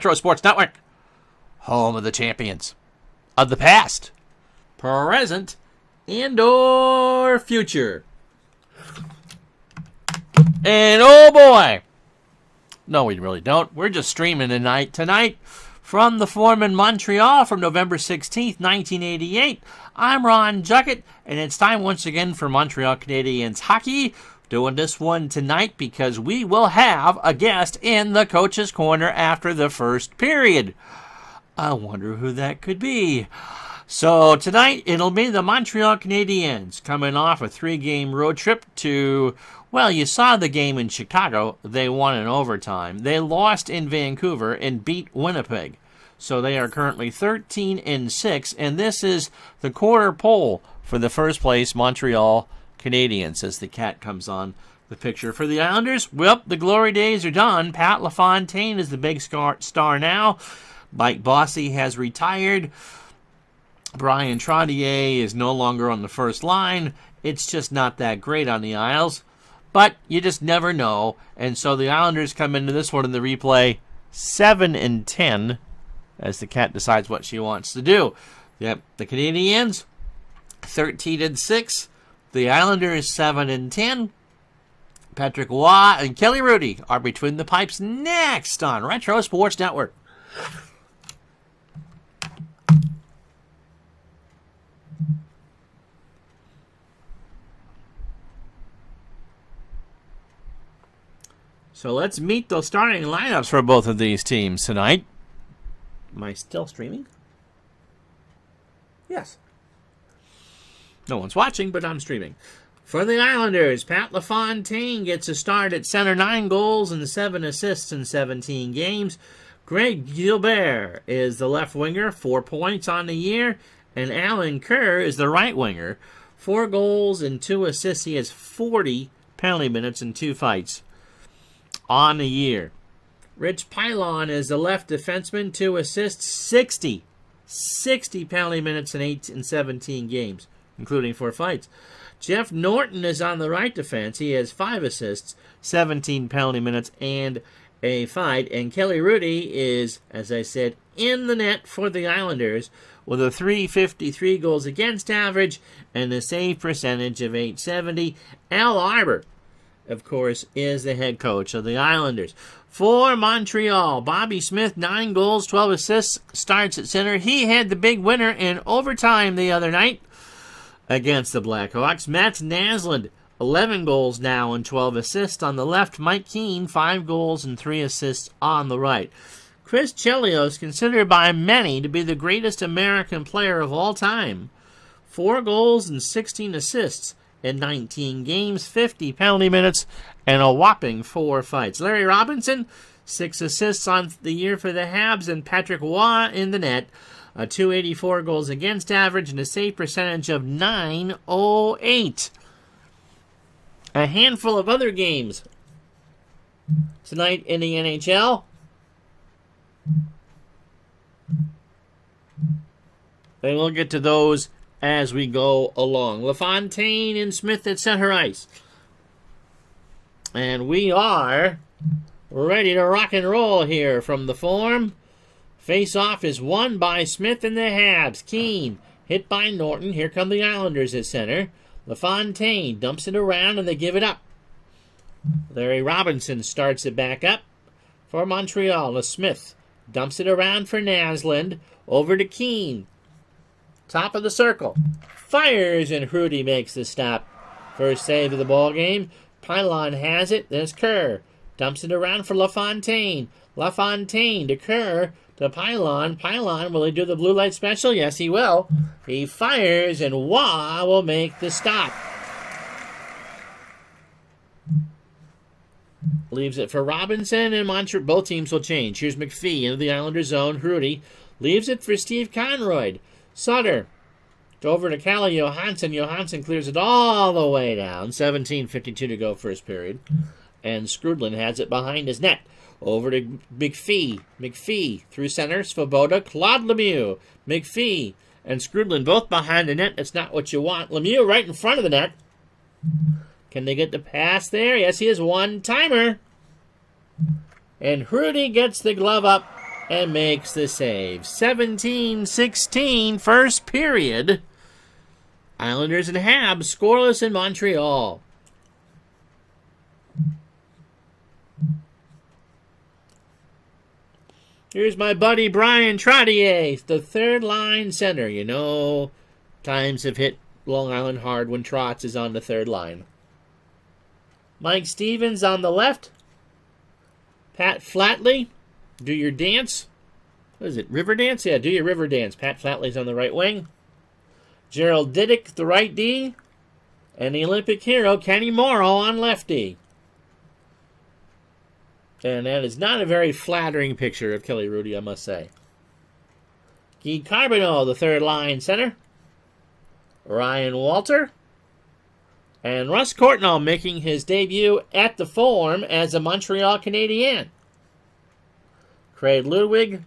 Retro Sports Network, home of the champions of the past, present, and or future. And oh boy, no, we really don't. We're just streaming tonight from the Forum in Montreal from November 16th, 1988. I'm Ron Juckett, and it's time once again for Montreal Canadiens hockey. Doing this one tonight because we will have a guest in the Coach's Corner after the first period. I wonder who that could be. So tonight it'll be the Montreal Canadiens coming off a 3-game road trip to, well, you saw the game in Chicago. They won in overtime. They lost in Vancouver and beat Winnipeg. So they are currently 13-6, and this is the quarter poll for the first place Montreal Canadiens as the cat comes on the picture. For the Islanders, well, the glory days are done. Pat LaFontaine is the big star now. Mike Bossy has retired. Brian Trottier is no longer on the first line. It's just not that great on the Isles. But you just never know. And so the Islanders come into this one in the replay 7-10 as the cat decides what she wants to do. Yep, the Canadiens 13-6. The Islanders 7-10. Patrick Waugh and Kelly Rudy are between the pipes next on Retro Sports Network. So let's meet those starting lineups for both of these teams tonight. Am I still streaming? Yes. No one's watching, but I'm streaming. For the Islanders, Pat LaFontaine gets a start at center, 9 goals and 7 assists in 17 games. Greg Gilbert is the left winger, 4 points on the year. And Alan Kerr is the right winger, 4 goals and 2 assists. He has 40 penalty minutes in 2 fights on the year. Rich Pilon is the left defenseman, 2 assists, 60 penalty minutes in 17 games, including 4 fights. Jeff Norton is on the right defense. He has 5 assists, 17 penalty minutes, and a fight. And Kelly Rudy is, as I said, in the net for the Islanders with a .353 goals against average and a save percentage of .870. Al Arbor, of course, is the head coach of the Islanders. For Montreal, Bobby Smith, 9 goals, 12 assists, starts at center. He had the big winner in overtime the other night against the Blackhawks. Mats Naslund, 11 goals now and 12 assists on the left. Mike Keane, 5 goals and 3 assists on the right. Chris Chelios, considered by many to be the greatest American player of all time, 4 goals and 16 assists in 19 games, 50 penalty minutes, and a whopping 4 fights. Larry Robinson, 6 assists on the year for the Habs, and Patrick Waugh in the net, a .284 goals against average and a save percentage of .908. A handful of other games tonight in the NHL. And we'll get to those as we go along. LaFontaine and Smith at center ice. And we are ready to rock and roll here from the Forum. Face-off is won by Smith and the Habs. Keane hit by Norton. Here come the Islanders at center. LaFontaine dumps it around and they give it up. Larry Robinson starts it back up for Montreal. Smith dumps it around for Naslund. Over to Keane. Top of the circle. Fires and Hrudey makes the stop. First save of the ball game. Pilon has it. There's Kerr. Dumps it around for LaFontaine. LaFontaine to Kerr to Pilon. Pilon, will he do the blue light special? Yes, he will. He fires and Waugh will make the stop. Leaves it for Robinson and Montreal. Both teams will change. Here's McPhee into the Islander zone. Hrudey leaves it for Steve Conroy. Sutter over to Calle Johansson. Johansson clears it all the way down. 17:52 to go first period. And Skrudland has it behind his net. Over to McPhee. McPhee through center. Svoboda. Claude Lemieux. McPhee and Skrudland both behind the net. That's not what you want. Lemieux right in front of the net. Can they get the pass there? Yes, he is. One-timer. And Hrudey gets the glove up and makes the save. 17-16, first period. Islanders and Habs scoreless in Montreal. Here's my buddy Brian Trottier, the third line center. You know, times have hit Long Island hard when Trotz is on the third line. Mike Stevens on the left. Pat Flatley, do your dance. What is it, river dance? Yeah, do your river dance. Pat Flatley's on the right wing. Gerald Didick, the right D. And the Olympic hero, Kenny Morrow, on left D. And that is not a very flattering picture of Kelly Rudy, I must say. Guy Carbonneau, the third line center. Ryan Walter. And Russ Courtnall making his debut at the Forum as a Montreal Canadien. Craig Ludwig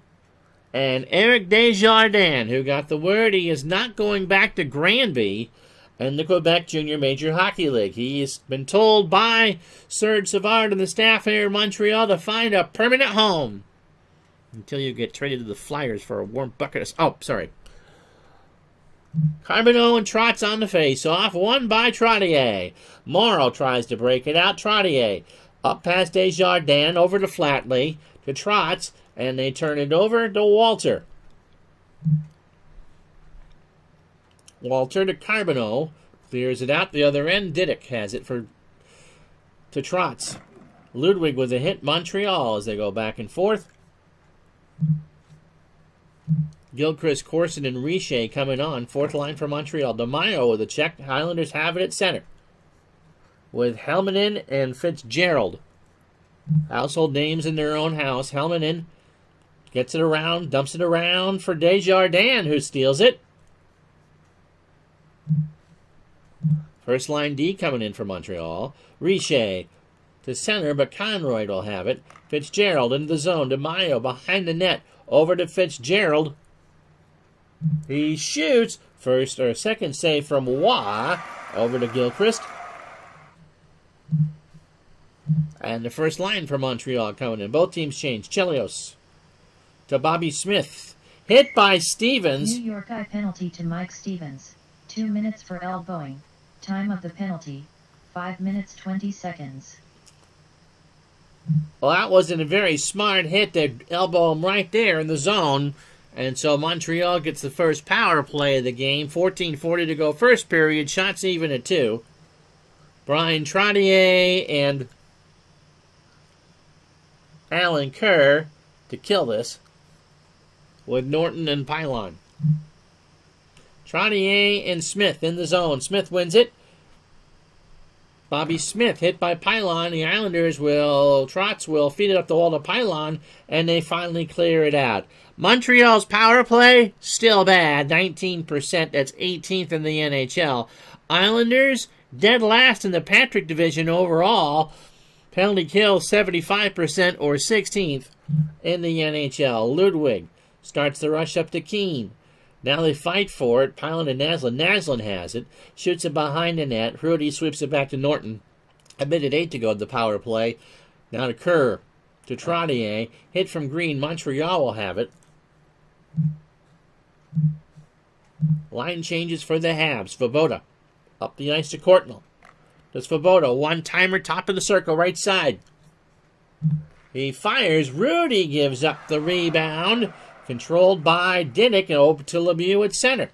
and Eric Desjardins, who got the word he is not going back to Granby and the Quebec Junior Major Hockey League. He's been told by Serge Savard and the staff here in Montreal to find a permanent home until you get traded to the Flyers for a warm bucket of... Oh, sorry. Carbonneau and Trotz on the face-off, won by Trottier. Morrow tries to break it out. Trottier up past Desjardins, over to Flatley, to Trotz, and they turn it over to Walter. Walter to Carbonneau, clears it out the other end. Didick has it to Trotz. Ludwig with a hit. Montreal as they go back and forth. Gilchrist, Corson, and Richer coming on. Fourth line for Montreal. DeMaio with a check. Highlanders have it at center. With Helmanen and Fitzgerald. Household names in their own house. Helmanen gets it around, dumps it around for Desjardins, who steals it. First line D coming in for Montreal. Richer to center, but Conroy will have it. Fitzgerald into the zone. DeMaio behind the net. Over to Fitzgerald. He shoots. First or second save from Waugh. Over to Gilchrist. And the first line for Montreal coming in. Both teams change. Chelios to Bobby Smith. Hit by Stevens. New York eye penalty to Mike Stevens. 2 minutes for elbowing. Time of the penalty, 5 minutes 20 seconds. Well, that wasn't a very smart hit. They elbow him right there in the zone. And so Montreal gets the first power play of the game. 14:40 to go first period. Shots even at 2. Brian Trottier and Alan Kerr to kill this with Norton and Pylon. Trottier and Smith in the zone. Smith wins it. Bobby Smith hit by Pylon. The Islanders Trotz will feed it up the wall to Pylon, and they finally clear it out. Montreal's power play, still bad, 19%. That's 18th in the NHL. Islanders, dead last in the Patrick division overall. Penalty kill, 75% or 16th in the NHL. Ludwig starts the rush up to Keene. Now they fight for it. Pylon and Naslund. Naslund has it. Shoots it behind the net. Hrudey sweeps it back to Norton. A minute 8 to go in the power play. Now to Kerr. To Trottier. Hit from Green. Montreal will have it. Line changes for the Habs. Svoboda. Up the ice to Courtnall. To Svoboda. One-timer top of the circle. Right side. He fires. Hrudey gives up the rebound. Controlled by Didick and over to Lemieux at center.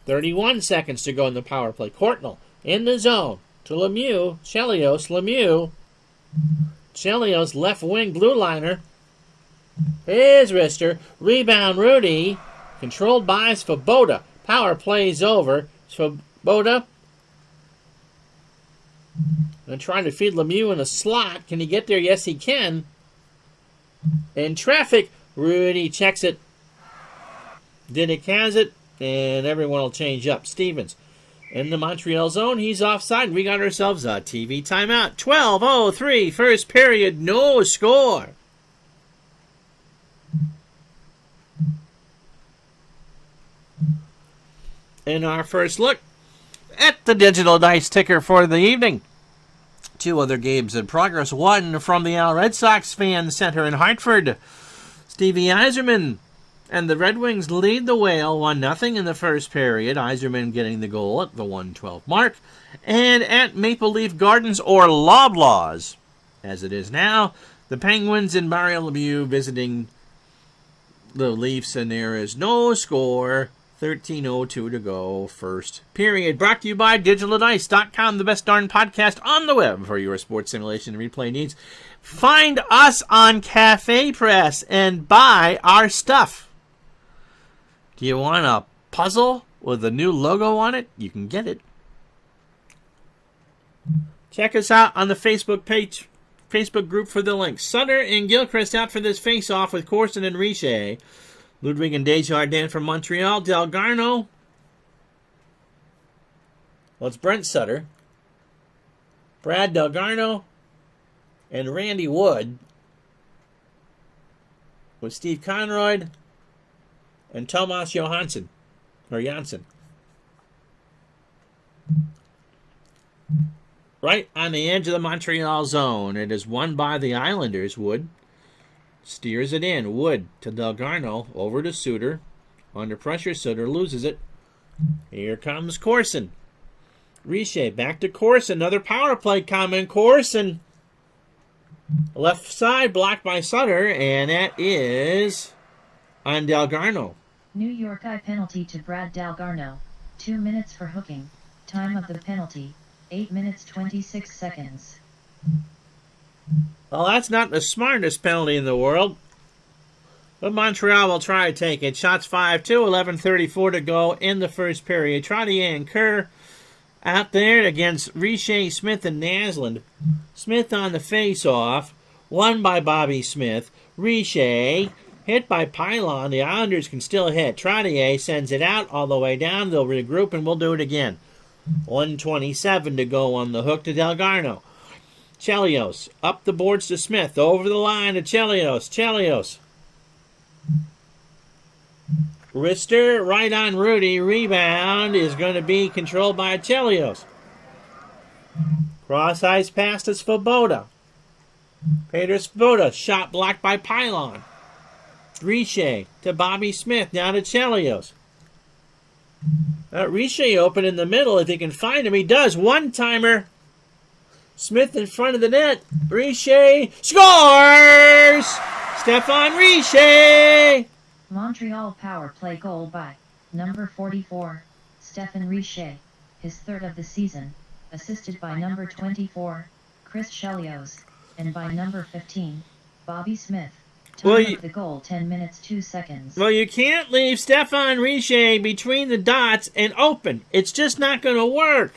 31 seconds to go in the power play. Courtnall in the zone to Lemieux. Chelios. Lemieux. Chelios left wing blue liner. Here's Rister. Rebound Hrudey. Controlled by Svoboda. Power plays over. Svoboda. And trying to feed Lemieux in a slot. Can he get there? Yes, he can. In traffic. Hrudey checks it. Didick has it. And everyone will change up. Stevens in the Montreal zone. He's offside. We got ourselves a TV timeout. 12:03. First period. No score. In our first look at the digital dice ticker for the evening. 2 other games in progress. One from the Al Red Sox Fan Center in Hartford. Stevie Yzerman and the Red Wings lead the Whale 1-0 in the first period. Yzerman getting the goal at the 1:12 mark. And at Maple Leaf Gardens, or Loblaws, as it is now, the Penguins and Mario Lemieux visiting the Leafs, and there is no score. 13:02 to go, first period. Brought to you by DigitalDice.com, the best darn podcast on the web for your sports simulation and replay needs. Find us on Cafe Press and buy our stuff. Do you want a puzzle with a new logo on it? You can get it. Check us out on the Facebook page, Facebook group for the links. Sutter and Gilchrist out for this face-off with Corson and Richer. Ludwig and Desjardins from Montreal. Delgarno. Well, it's Brent Sutter, Brad Delgarno, and Randy Wood, with Steve Conroy and Tomas Johansson, or Janssen. Right on the edge of the Montreal zone. It is won by the Islanders. Wood steers it in. Wood to Delgarno. Over to Suter. Under pressure, Suter loses it. Here comes Corson. Richer back to Corson. Another power play coming. Corson. Left side blocked by Sutter. And that is on Delgarno. New York eye penalty to Brad Delgarno. 2 minutes for hooking. Time of the penalty, 8 minutes 26 seconds. Well, that's not the smartest penalty in the world. But Montreal will try to take it. Shots 5-2, 11:34 to go in the first period. Trottier and Kerr out there against Richer, Smith, and Naslund. Smith on the face-off. Won by Bobby Smith. Richer hit by Pylon. The Islanders can still hit. Trottier sends it out all the way down. They'll regroup, and we'll do it again. 1:27 to go on the hook to Delgarno. Chelios up the boards to Smith. Over the line to Chelios. Chelios. Rister right on Rudy. Rebound is going to be controlled by Chelios. Cross ice pass to Svoboda. Peter Svoboda. Shot blocked by Pylon. Richer to Bobby Smith. Now to Chelios. Richer open in the middle. If he can find him, he does. One-timer. Smith in front of the net. Richer scores! Stefan Richer! Montreal power play goal by number 44, Stefan Richer, his third of the season, assisted by number 24, Chris Chelios, and by number 15, Bobby Smith. Time of the goal, 10 minutes 2 seconds. Well, you can't leave Stefan Richer between the dots and open. It's just not going to work.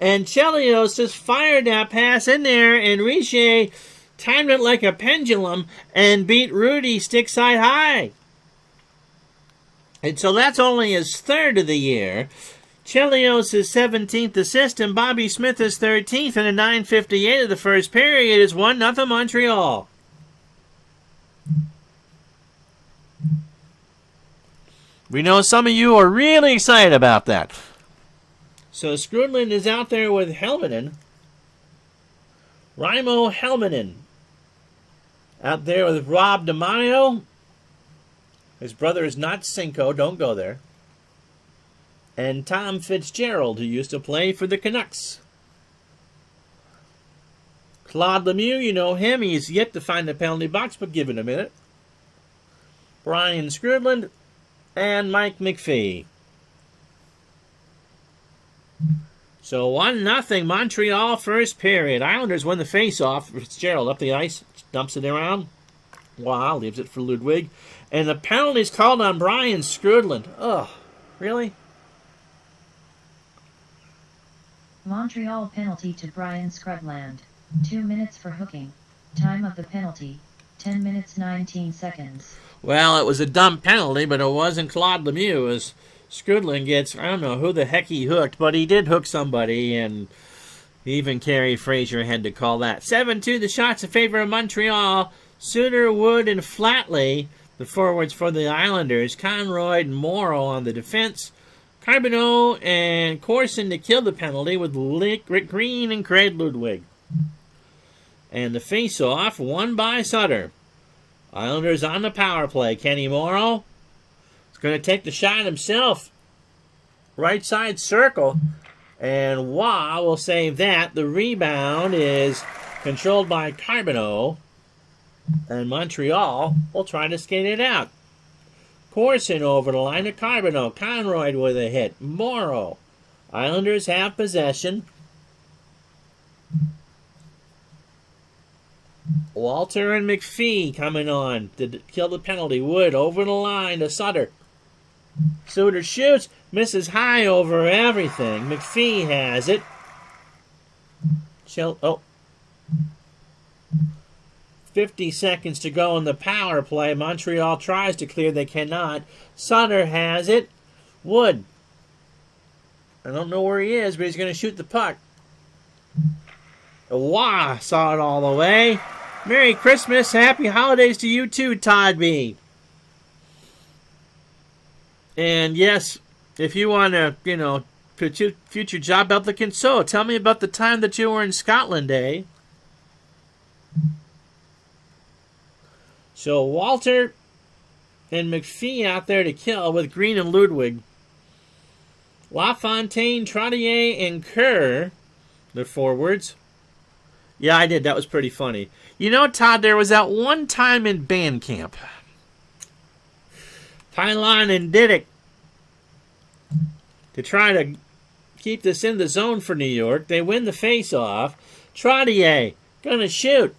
And Chelios just fired that pass in there, and Richer timed it like a pendulum and beat Rudy stick side high. And so that's only his third of the year. Chelios' 17th assist, and Bobby Smith is 13th, and a 9:58 of the first period is 1-0 Montreal. We know some of you are really excited about that. So Skrudland is out there with Helminen. Raimo Helminen. Out there with Rob DiMaio. His brother is not Cinco. Don't go there. And Tom Fitzgerald, who used to play for the Canucks. Claude Lemieux, you know him. He's yet to find the penalty box, but give it a minute. Brian Skrudland and Mike McPhee. So 1-0 Montreal first period. Islanders win the face-off. Fitzgerald up the ice, dumps it around. Wow, leaves it for Ludwig. And the penalty's called on Brian Skrudland. Oh, really? Montreal penalty to Brian Skrudland. 2 minutes for hooking. Time of the penalty, 10 minutes 19 seconds. Well, it was a dumb penalty, but it wasn't Claude Lemieux. As Skrudland gets, I don't know who the heck he hooked, but he did hook somebody, and even Kerry Fraser had to call that. 7-2, the shots in favor of Montreal. Suter, Wood, and Flatley, the forwards for the Islanders. Conroy and Morrow on the defense. Carbonneau and Corson to kill the penalty with Rick Green and Craig Ludwig. And the face-off won by Sutter. Islanders on the power play. Kenny Morrow is going to take the shot himself. Right side circle. And Wah will save that. The rebound is controlled by Carbonneau. And Montreal will try to skate it out. Corson over the line to Carbonneau. Conroy with a hit. Morrow. Islanders have possession. Walter and McPhee coming on to kill the penalty. Wood over the line to Sutter. Sutter shoots. Misses high over everything. McPhee has it. 50 seconds to go in the power play. Montreal tries to clear. They cannot. Sutter has it. Wood. I don't know where he is, but he's going to shoot the puck. Wah saw it all the way. Merry Christmas. Happy holidays to you too, Todd B. And yes, if you want to, future job applicants, so tell me about the time that you were in Scotland, eh? So Walter and McPhee out there to kill with Green and Ludwig. LaFontaine, Trottier, and Kerr, the forwards. Yeah, I did. That was pretty funny. You know, Todd, there was that one time in band camp. Pylon and Didick to try to keep this in the zone for New York. They win the face-off. Trottier gonna shoot.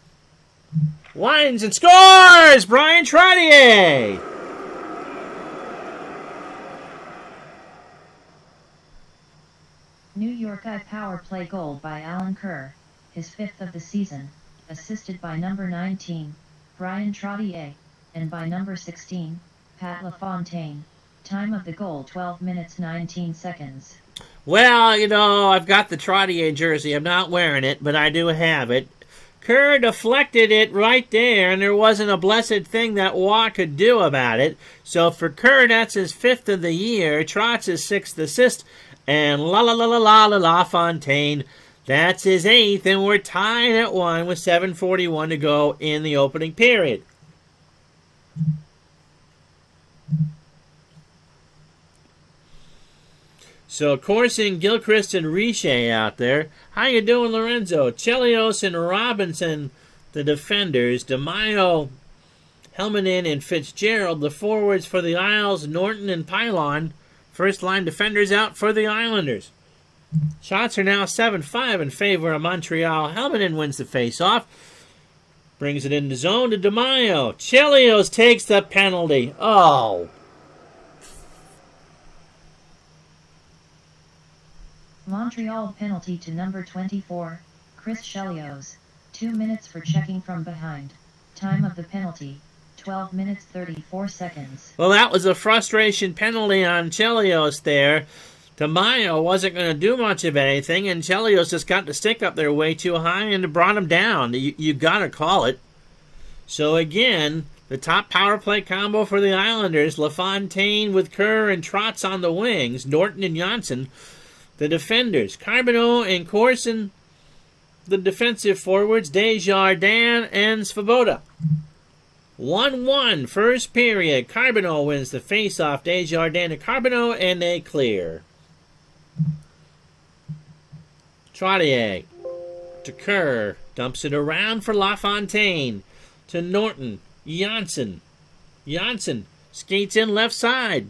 Winds and scores! Brian Trottier! New York power play goal by Alan Kerr, his 5th of the season, assisted by number 19, Brian Trottier, and by number 16, Pat LaFontaine. Time of the goal 12 minutes 19 seconds. Well, I've got the Trottier jersey. I'm not wearing it, but I do have it. Kerr deflected it right there, and there wasn't a blessed thing that Waugh could do about it. So for Kerr, that's his 5th of the year. Trot's his 6th assist. And LaFontaine, that's his 8th, and we're tied at 1 with 7:41 to go in the opening period. So Corson, Gilchrist, and Richer out there. How you doing, Lorenzo? Chelios and Robinson, the defenders. DeMaio, Helmanen, and Fitzgerald, the forwards for the Isles. Norton and Pylon, first-line defenders out for the Islanders. Shots are now 7-5 in favor of Montreal. Helmanen wins the face-off. Brings it into zone to DeMaio. Chelios takes the penalty. Oh. Montreal penalty to number 24, Chris Chelios. 2 minutes for checking from behind. Time of the penalty, 12 minutes 34 seconds. Well, that was a frustration penalty on Chelios there. DeMaio wasn't going to do much of anything, and Chelios just got the stick up there way too high and brought him down. You got to call it. So again, the top power play combo for the Islanders, LaFontaine with Kerr and Trotz on the wings, Norton and Janssen, the defenders, Carbonneau and Corson, the defensive forwards, Desjardins and Svoboda. 1-1, first period. Carbonneau wins the face-off. Desjardins to Carbonneau, and they clear. Trottier to Kerr. Dumps it around for LaFontaine. To Norton. Janssen. Janssen skates in left side.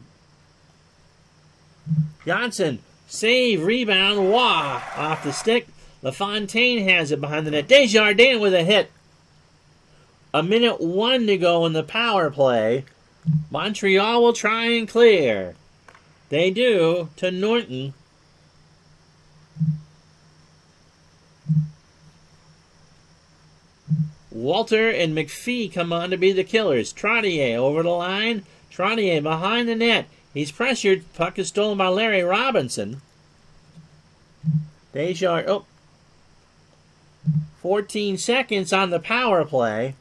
Janssen. Save, rebound, Waugh off the stick. LaFontaine has it behind the net. Desjardins with a hit. 1:01 to go in the power play. Montreal will try and clear. They do to Norton. Walter and McPhee come on to be the killers. Trottier over the line. Trottier behind the net. He's pressured. Puck is stolen by Larry Robinson. Desjardins. 14 seconds on the power play.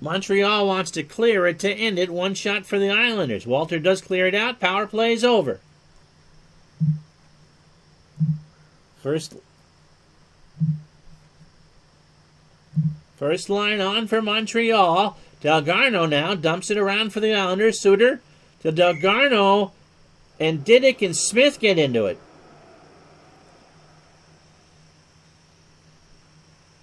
Montreal wants to clear it to end it. One shot for the Islanders. Walter does clear it out. Power play is over. First line on for Montreal. Delgarno now dumps it around for the Islanders. Suter to Delgarno, and Diddick and Smith get into it.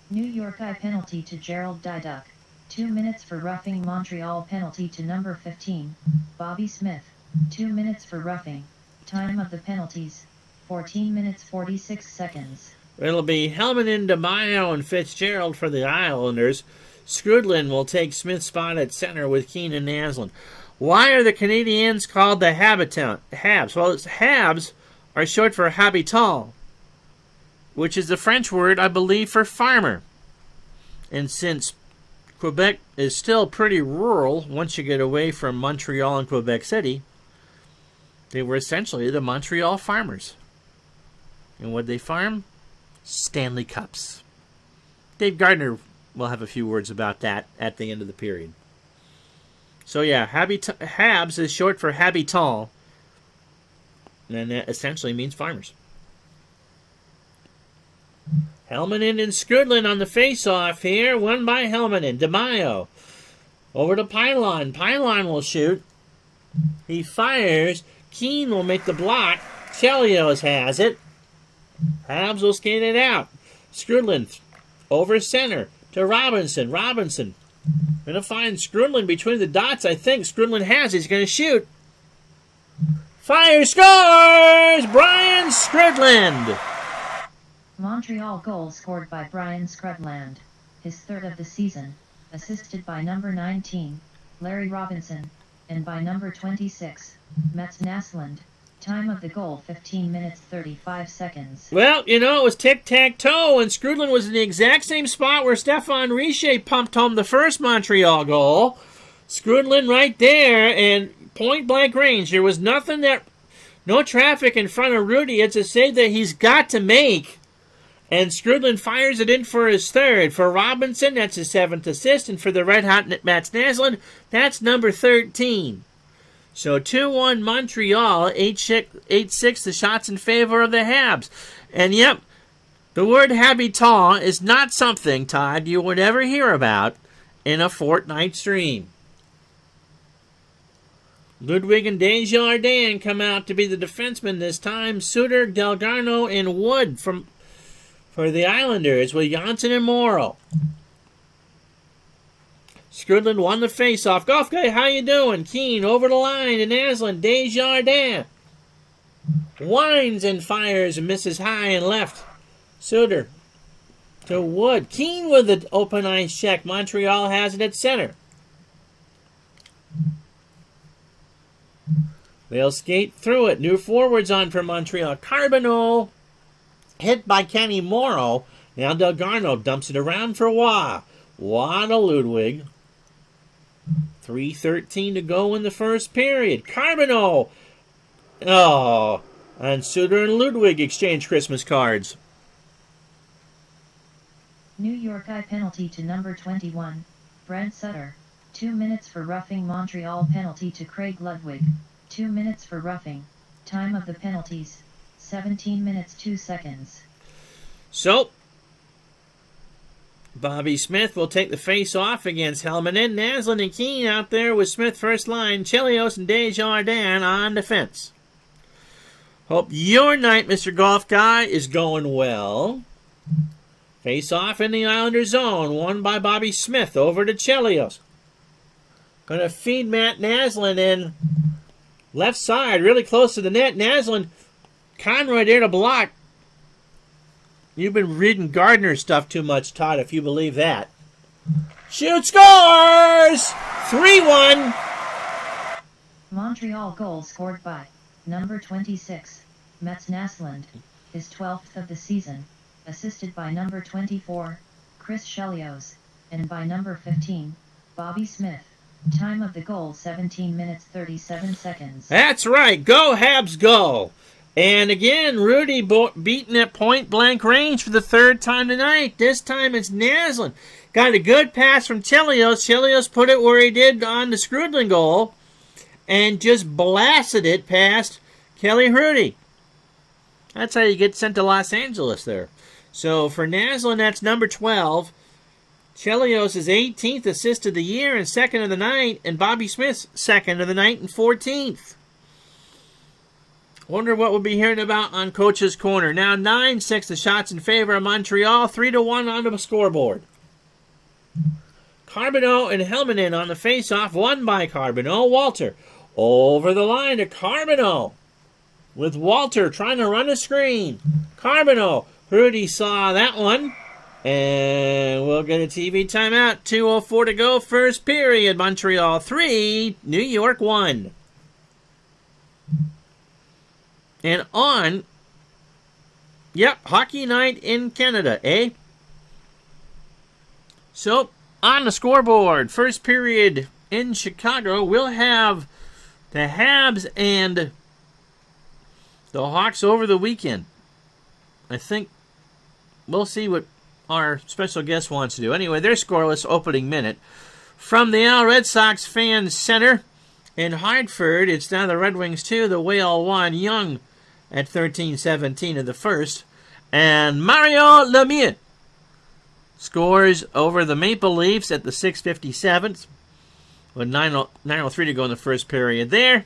New York eye penalty to Gerald Diduck. 2 minutes for roughing. Montreal penalty to number 15, Bobby Smith. 2 minutes for roughing. Time of the penalties, 14 minutes 46 seconds. It'll be Helmanen, DeMaio, and Fitzgerald for the Islanders. Skrudlin will take Smith's spot at center with Keane and Naslund. Why are the Canadiens called the Habs? Well, Habs are short for habitant, which is the French word, I believe, for farmer. And since Quebec is still pretty rural once you get away from Montreal and Quebec City, they were essentially the Montreal farmers. And what they farm? Stanley Cups. Dave Gardner will have a few words about that at the end of the period. So yeah, Habs is short for habitant, and that essentially means farmers. Helmanen and Skrudlin on the face-off here. Won by Helmanen. DeMaio. Over to Pylon. Pylon will shoot. He fires. Keane will make the block. Chelios has it. Habs will skate it out. Skrudlin over center to Robinson. Robinson going to find Skrudlin between the dots. I think Skrudlin has it. He's going to shoot. Fire, scores! Brian Skrudland. Montreal goal scored by Brian Skrudland, his third of the season, assisted by number 19, Larry Robinson, and by number 26, Mats Naslund. Time of the goal, 15 minutes 35 seconds. Well, you know, it was tic-tac-toe, and Skrudland was in the exact same spot where Stéphane Richer pumped home the first Montreal goal. Skrudland right there, and point-blank range. There was no traffic in front of Rudy. It's a save that he's got to make. And Skrudland fires it in for his third. For Robinson, that's his 7th assist. And for the red-hot Mats Naslund, that's number 13. So 2-1 Montreal, 8-6 the shots in favor of the Habs. And yep, the word habitant is not something, Todd, you would ever hear about in a fortnight stream. Ludwig and Desjardins come out to be the defensemen this time. Suter, Delgarno, and Wood for the Islanders with Janssen and Morrow. Skrudland won the face-off. Golf guy, how you doing? Keane over the line to Naslund. Desjardins winds and fires and misses high and left. Suter to Wood. Keane with the open ice check. Montreal has it at center. They'll skate through it. New forwards on for Montreal. Carbonneau hit by Kenny Morrow. Now Delgarno dumps it around for Waugh. Waugh to Ludwig. 3:13 to go in the first period. Carbonneau. Oh, and Suter and Ludwig exchange Christmas cards. New York eye penalty to number 21, Brent Sutter. 2 minutes for roughing. Montreal penalty to Craig Ludwig. 2 minutes for roughing. Time of the penalties, 17 minutes 2 seconds. So, Bobby Smith will take the face-off against Helmanen. Naslund and Keane out there with Smith first line. Chelios and Desjardins on defense. Hope your night, Mr. Golf Guy, is going well. Face-off in the Islander zone. Won by Bobby Smith. Over to Chelios. Going to feed Matt Naslund in. Left side, really close to the net. Naslund, Conroy there to block. You've been reading Gardner stuff too much, Todd, if you believe that. Shoot, scores! 3-1. Montreal goal scored by number 26, Mats Naslund, his 12th of the season, assisted by number 24, Chris Chelios, and by number 15, Bobby Smith. Time of the goal, 17 minutes 37 seconds. That's right. Go, Habs, go. And again, Rudy beaten at point-blank range for the third time tonight. This time it's Naslund. Got a good pass from Chelios. Chelios put it where he did on the Skrudland goal and just blasted it past Kelly Hrudey. That's how you get sent to Los Angeles there. So for Naslund, that's number 12. Chelios' 18th assist of the year and second of the night, and Bobby Smith's second of the night and 14th. Wonder what we'll be hearing about on Coach's Corner. Now 9-6, the shots in favor of Montreal, 3-1 onto the scoreboard. Carbonneau and Helmanen on the face-off, won by Carbonneau. Walter over the line to Carbonneau, with Walter trying to run a screen. Carbonneau, Rudy saw that one, and we'll get a TV timeout. 2:04 to go, first period. Montreal 3, New York 1. And on, hockey night in Canada, eh? So, on the scoreboard, first period in Chicago, we'll have the Habs and the Hawks over the weekend. I think we'll see what our special guest wants to do. Anyway, they're scoreless opening minute. From the Al Red Sox Fan Center in Hartford, it's now the Red Wings 2, the Whale 1, Young at 13-17 of the first. And Mario Lemieux scores over the Maple Leafs at the 6:57th with 9:03 to go in the first period there.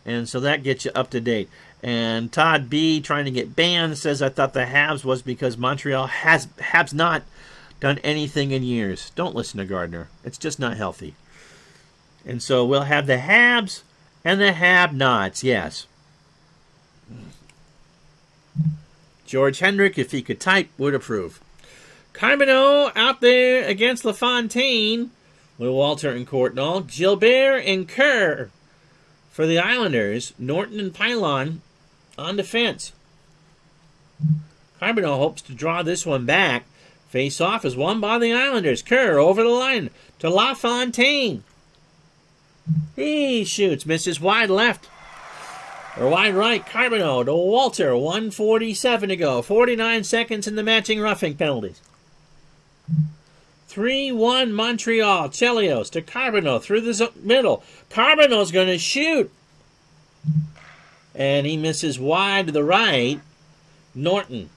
And so that gets you up to date. And Todd B, trying to get banned, says, I thought the Habs was because Montreal has not done anything in years. Don't listen to Gardner. It's just not healthy. And so we'll have the Habs and the Have-Nots, yes. George Hendrick, if he could type, would approve. Carbonneau out there against LaFontaine with Walter and Courtnall. Gilbert and Kerr for the Islanders. Norton and Pylon on defense. Carbonneau hopes to draw this one back. Face-off is won by the Islanders. Kerr over the line to LaFontaine. He shoots, misses wide left. Or wide right, Carbonneau to Walter. 1:47 to go. 49 seconds in the matching roughing penalties. 3-1 Montreal. Chelios to Carbonneau through the middle. Carbonneau's going to shoot. And he misses wide to the right. Norton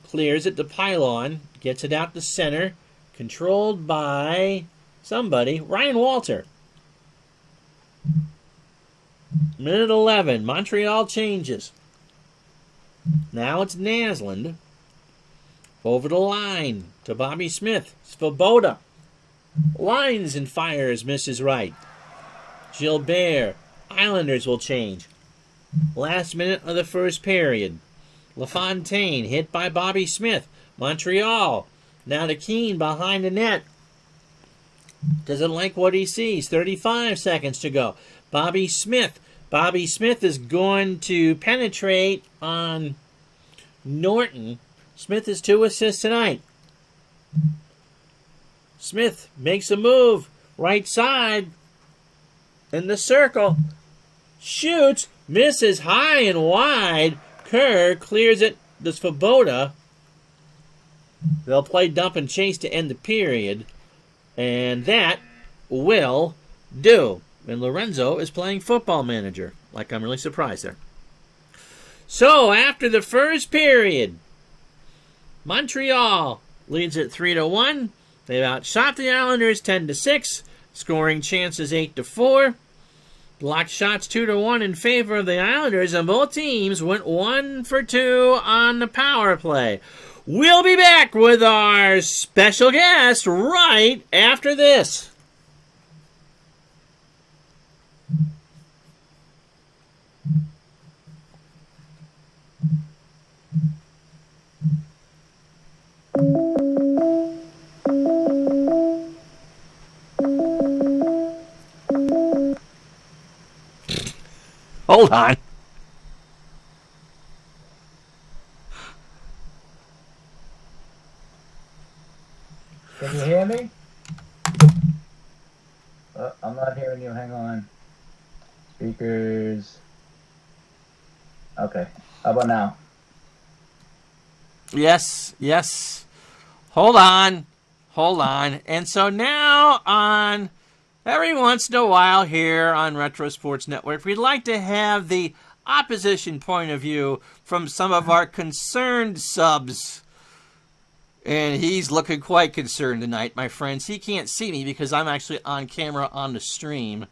clears it to Pylon. Gets it out to center. Controlled by somebody. Ryan Walter. Minute 11. Montreal changes. Now it's Naslund. Over the line to Bobby Smith. Svoboda. Lines and fires. Misses right. Gilbert. Islanders will change. Last minute of the first period. LaFontaine hit by Bobby Smith. Montreal. Now to Keane behind the net. Doesn't like what he sees. 35 seconds to go. Bobby Smith. Bobby Smith is going to penetrate on Norton. Smith has 2 assists tonight. Smith makes a move. Right side. In the circle. Shoots. Misses high and wide. Kerr clears it to Svoboda. They'll play dump and chase to end the period. And that will do. And Lorenzo is playing Football Manager. Like, I'm really surprised there. So, after the first period, Montreal leads at 3-1. They've outshot the Islanders 10-6. Scoring chances 8-4. Blocked shots 2-1 in favor of the Islanders. And both teams went 1 for 2 on the power play. We'll be back with our special guest right after this. Hold on. Can you hear me? Oh, I'm not hearing you. Hang on. Speakers. Okay. How about now? Yes, yes. Hold on. And so now on every once in a while here on Retro Sports Network, we'd like to have the opposition point of view from some of our concerned subs And he's looking quite concerned tonight, my friends. He can't see me because I'm actually on camera on the stream.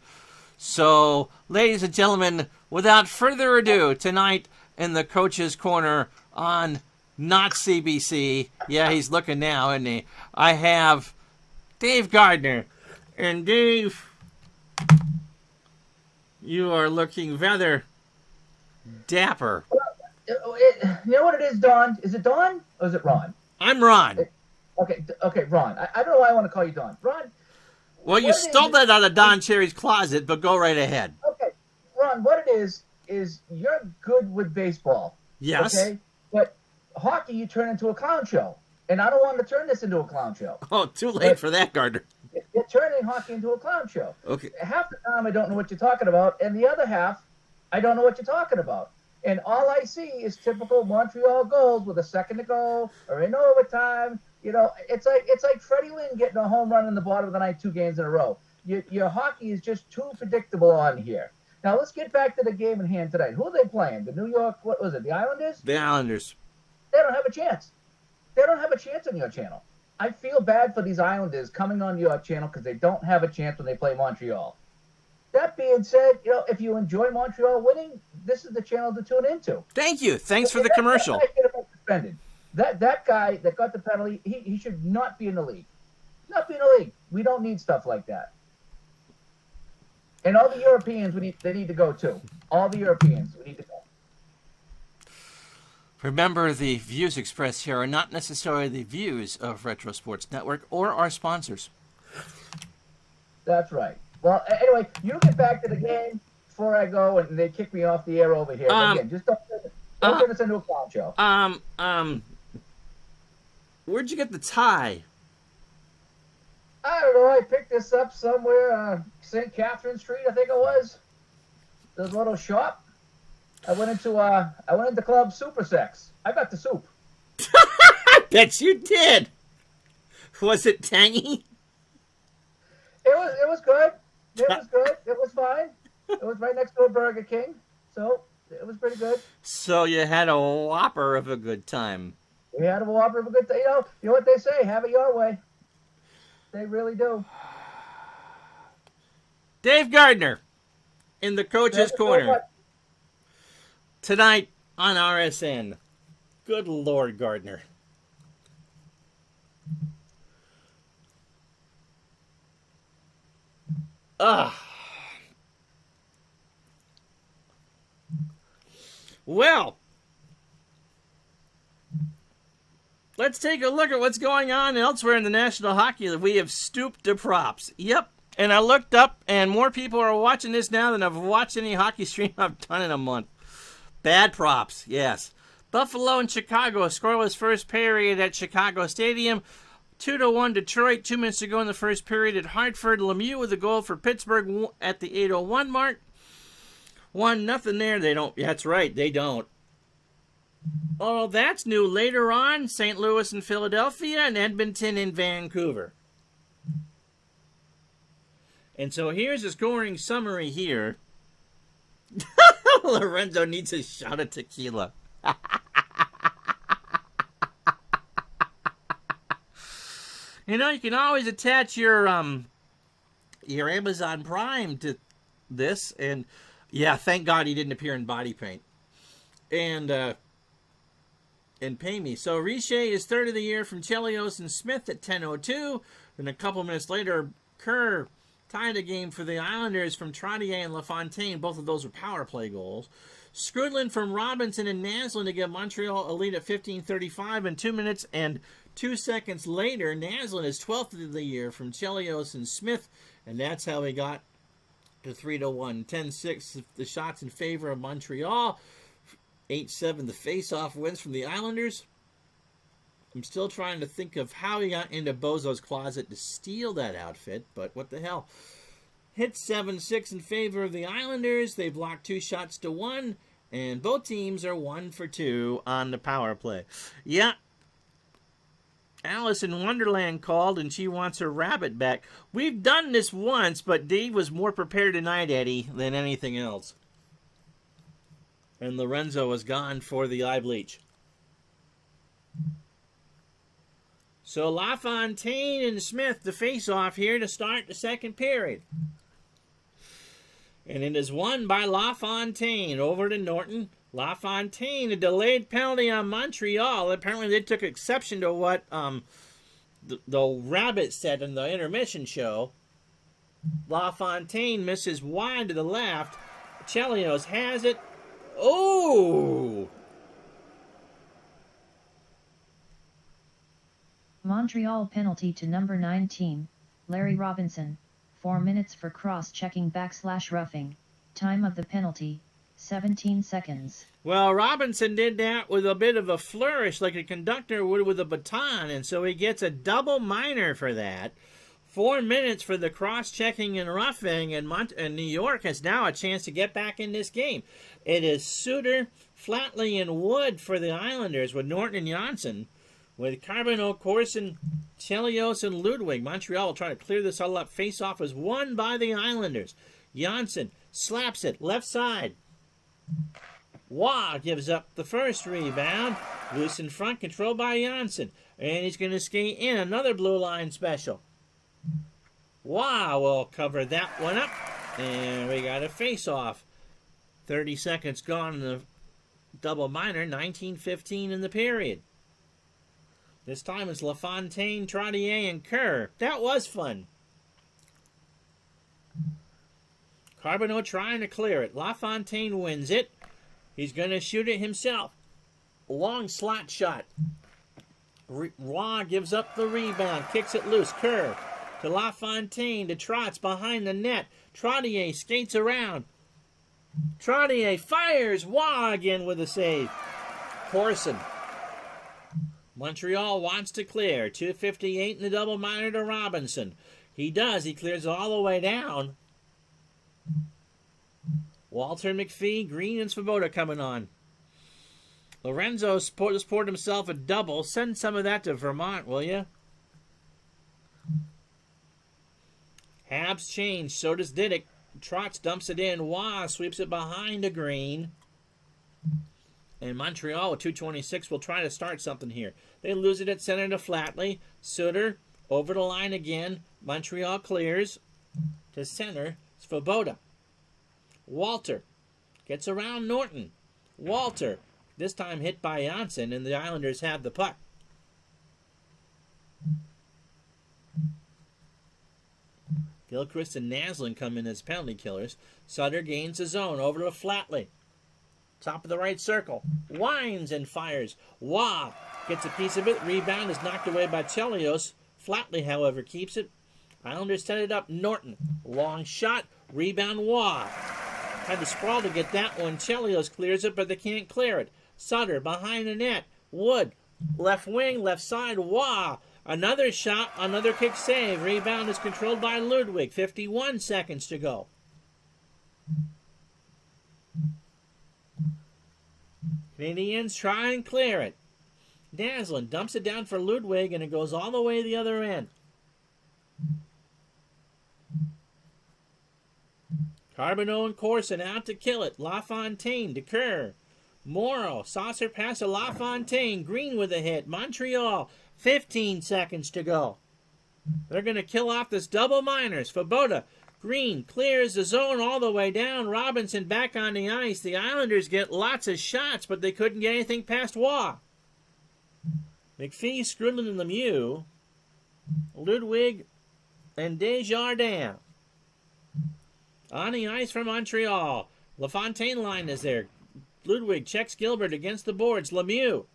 So, ladies and gentlemen, without further ado, tonight in the Coach's Corner on not CBC. Yeah, he's looking now, isn't he? I have Dave Gardner. And Dave, you are looking rather dapper. You know what it is, Don? Is it Don or is it Ron? I'm Ron. Okay, Ron. I don't know why I want to call you Don. Ron. Well, you stole that out of Don Cherry's closet, but go right ahead. Okay, Ron, what it is you're good with baseball. Yes. Okay? But hockey, you turn into a clown show. And I don't want to turn this into a clown show. Oh, too late for that, Gardner. You're turning hockey into a clown show. Okay. Half the time, I don't know what you're talking about. And the other half, I don't know what you're talking about. And all I see is typical Montreal goals with a second to go or in overtime. You know, it's like Freddie Lynn getting a home run in the bottom of the night 2 games in a row. Your hockey is just too predictable on here. Now, let's get back to the game in hand tonight. Who are they playing? The New York, what was it, the Islanders? The Islanders. They don't have a chance. They don't have a chance on your channel. I feel bad for these Islanders coming on your channel because they don't have a chance when they play Montreal. That being said, you know, if you enjoy Montreal winning, this is the channel to tune into. Thank you. Thanks for the commercial. That guy that got the penalty, he should not be in the league. Not be in the league. We don't need stuff like that. And all the Europeans, they need to go too. All the Europeans, we need to go. Remember, the views expressed here are not necessarily the views of Retro Sports Network or our sponsors. That's right. Well, anyway, you get back to the game before I go, and they kick me off the air over here. Again, just don't turn this into a clown show. Where'd you get the tie? I don't know. I picked this up somewhere on St. Catherine Street, I think it was. There's a little shop. I went into Club Super Sex. I got the soup. I bet you did. Was it tangy? It was good. It was good. It was fine. It was right next to a Burger King, so it was pretty good. So you had a whopper of a good time. We had a whopper of a good time. You know what they say? Have it your way. They really do. Dave Gardner in the Coach's Corner. Tonight on RSN. Good Lord, Gardner. Well, let's take a look at what's going on elsewhere in the National Hockey League. We have stooped to props. Yep. And I looked up, and more people are watching this now than I've watched any hockey stream I've done in a month. Bad props, yes. Buffalo and Chicago, a scoreless first period at Chicago Stadium. 2-1 Detroit, 2 minutes to go in the first period at Hartford. Lemieux with a goal for Pittsburgh at the 8:01 mark. 1-0 there. They don't. That's right, they don't. Oh, that's new. Later on, St. Louis and Philadelphia and Edmonton and Vancouver. And so here's a scoring summary here. Lorenzo needs a shot of tequila. You know, you can always attach your Amazon Prime to this, and yeah, thank God he didn't appear in body paint, and pay me. So Richer is third of the year from Chelios and Smith at 10:02. Then a couple minutes later, Kerr tied a game for the Islanders from Trottier and LaFontaine. Both of those were power play goals. Skrudland from Robinson and Naslund to give Montreal a lead at 15:35, and 2 minutes and 2 seconds later, Naslund is 12th of the year from Chelios and Smith, and that's how we got to 3-1. 10-6 the shots in favor of Montreal. 8-7 the face-off wins from the Islanders. I'm still trying to think of how he got into Bozo's closet to steal that outfit, but what the hell. Hit 7-6 in favor of the Islanders. They blocked 2 shots to 1, and both teams are 1 for 2 on the power play. Yeah. Alice in Wonderland called, and she wants her rabbit back. We've done this once, but Dave was more prepared tonight, Eddie, than anything else. And Lorenzo was gone for the eye bleach. So LaFontaine and Smith to face off here to start the second period. And it is won by LaFontaine over to Norton. LaFontaine, a delayed penalty on Montreal. Apparently they took exception to what the Rabbit said in the intermission show. LaFontaine misses wide to the left. Chelios has it. Oh! Montreal penalty to number 19, Larry Robinson, 4 minutes for cross-checking / roughing. Time of the penalty, 17 seconds. Well, Robinson did that with a bit of a flourish like a conductor would with a baton, and so he gets a double minor for that. 4 minutes for the cross-checking and roughing, and New York has now a chance to get back in this game. It is Suter, Flatley, and Wood for the Islanders with Norton and Janssen. With Carbonneau, Corson, Chelios, and Ludwig. Montreal will try to clear this all up. Face-off is won by the Islanders. Janssen slaps it left side. Waugh gives up the first rebound. Loose in front, controlled by Janssen. And he's going to skate in another blue line special. Waugh will cover that one up. And we got a face-off. 30 seconds gone in the double minor. 19:15 in the period. This time it's LaFontaine, Trottier, and Kerr. That was fun. Carbonneau trying to clear it. LaFontaine wins it. He's going to shoot it himself. Long slot shot. Waugh gives up the rebound. Kicks it loose. Kerr to LaFontaine to Trotz behind the net. Trottier skates around. Trottier fires. Waugh again with a save. Corson. Montreal wants to clear. 2:58 in the double minor to Robinson. He does. He clears all the way down. Walter, McPhee, Green, and Svoboda coming on. Lorenzo just poured himself a double. Send some of that to Vermont, will you? Habs change. So does Didick. Trotz dumps it in. Waugh sweeps it behind to Green. And Montreal with 2:26 will try to start something here. They lose it at center to Flatley. Suter over the line again. Montreal clears to center. Svoboda. Walter gets around Norton. Walter, this time hit by Janssen, and the Islanders have the puck. Gilchrist and Naslin come in as penalty killers. Sutter gains the zone over to Flatley. Top of the right circle. Winds and fires. Waugh gets a piece of it. Rebound is knocked away by Chelios. Flatley, however, keeps it. Islanders set it up. Norton. Long shot. Rebound Waugh. Had to sprawl to get that one. Chelios clears it, but they can't clear it. Sutter behind the net. Wood. Left wing, left side. Waugh. Another shot. Another kick save. Rebound is controlled by Ludwig. 51 seconds to go. Canadiens try and clear it. Naslin dumps it down for Ludwig, and it goes all the way to the other end. Carbonneau and Corson out to kill it. LaFontaine to Kerr. Morrow, saucer pass to LaFontaine. Green with a hit. Montreal, 15 seconds to go. They're going to kill off this double minors. Svoboda. Green clears the zone all the way down. Robinson back on the ice. The Islanders get lots of shots, but they couldn't get anything past Waugh. McPhee, Skrudland, and Lemieux. Ludwig and Desjardins. On the ice for Montreal. LaFontaine line is there. Ludwig checks Gilbert against the boards. Lemieux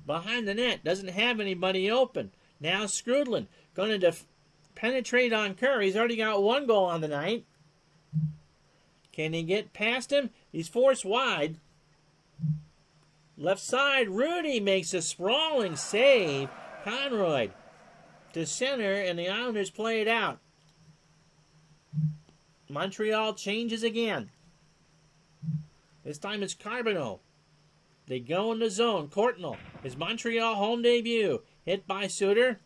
behind the net. Doesn't have anybody open. Now Skrudland going to penetrate on Kerr. He's already got one goal on the night. Can he get past him? He's forced wide. Left side, Rudy makes a sprawling save. Conroy to center, and the Islanders play it out. Montreal changes again. This time it's Carbonneau. They go in the zone. Courtnall, his Montreal home debut. Hit by Suter.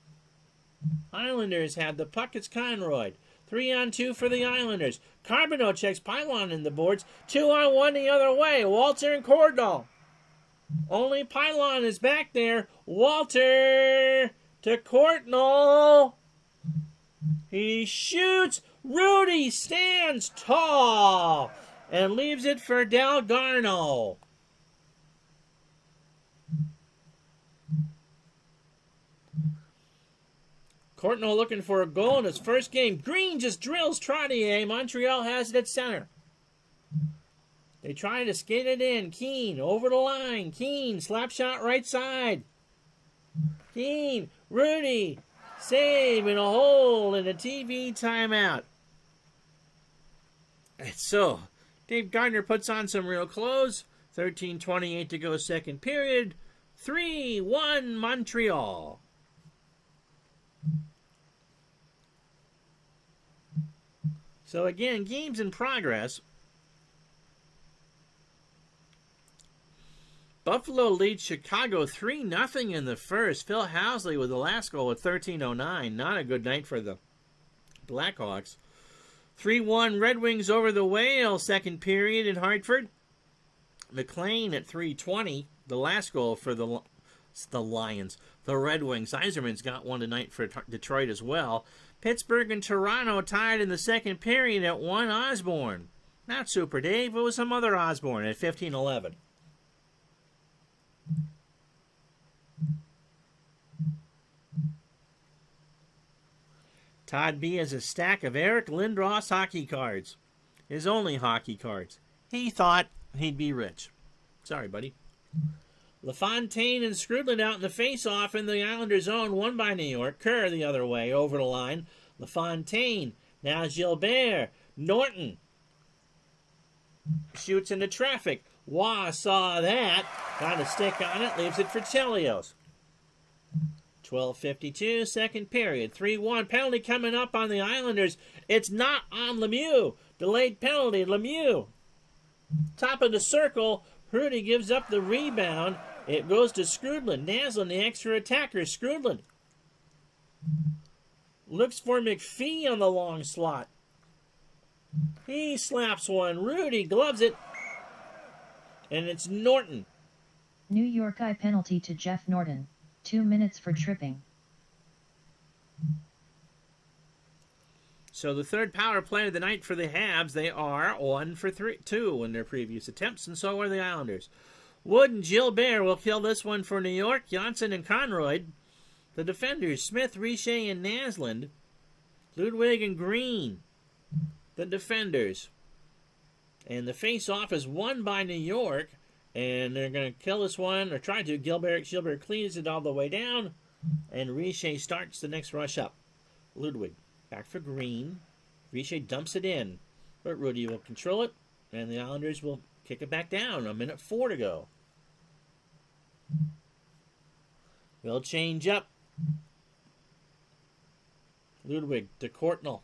Islanders have the puck. It's Conroy. 3-on-2 for the Islanders. Carbonneau checks Pylon in the boards. 2-on-1 the other way. Walter and Courtnall. Only Pylon is back there. Walter to Courtnall. He shoots. Rudy stands tall and leaves it for Delgarno. Courtnall looking for a goal in his first game. Green just drills Trottier. Montreal has it at center. They try to skate it in. Keane over the line. Keane, slap shot right side. Keane, Rudy, save in a hole in a TV timeout. So, Dave Gardner puts on some real clothes. 13:28 to go second period. 3-1 Montreal. So again, games in progress. Buffalo leads Chicago 3-0 in the first. Phil Housley with the last goal at 13:09. Not a good night for the Blackhawks. 3-1 Red Wings over the Whale, second period in Hartford. McLean at 3:20. The last goal for the Lions. The Red Wings. Yzerman's got one tonight for Detroit as well. Pittsburgh and Toronto tied in the second period at 1 Osborne. Not Super Dave, it was some other Osborne at 15:11. Todd B has a stack of Eric Lindros hockey cards. His only hockey cards. He thought he'd be rich. Sorry, buddy. LaFontaine and Skrudland out in the face-off in the Islanders' zone, won by New York. Kerr the other way, over the line. LaFontaine, now Gilbert. Norton shoots into traffic. Waugh saw that. Got a stick on it, leaves it for Chelios. 12:52, second period. 3-1, penalty coming up on the Islanders. It's not on Lemieux. Delayed penalty, Lemieux. Top of the circle, Rudy gives up the rebound. It goes to Skrudland. Naslund, the extra attacker. Skrudland looks for McPhee on the long slot. He slaps one. Rudy gloves it. And it's Norton. New York eye penalty to Jeff Norton. 2 minutes for tripping. So the third power play of the night for the Habs. They are 1 for 2 in their previous attempts, and so are the Islanders. Wood and Gilbert will kill this one for New York. Johnson and Conroy. The defenders, Smith, Richer, and Naslund. Ludwig and Green, the defenders. And the face-off is won by New York. And they're going to kill this one, or try to. Gilbert cleans it all the way down. And Richer starts the next rush up. Ludwig back for Green. Richer dumps it in. But Rudy will control it. And the Islanders will kick it back down. 1:04 to go. They'll change up. Ludwig to Courtnall.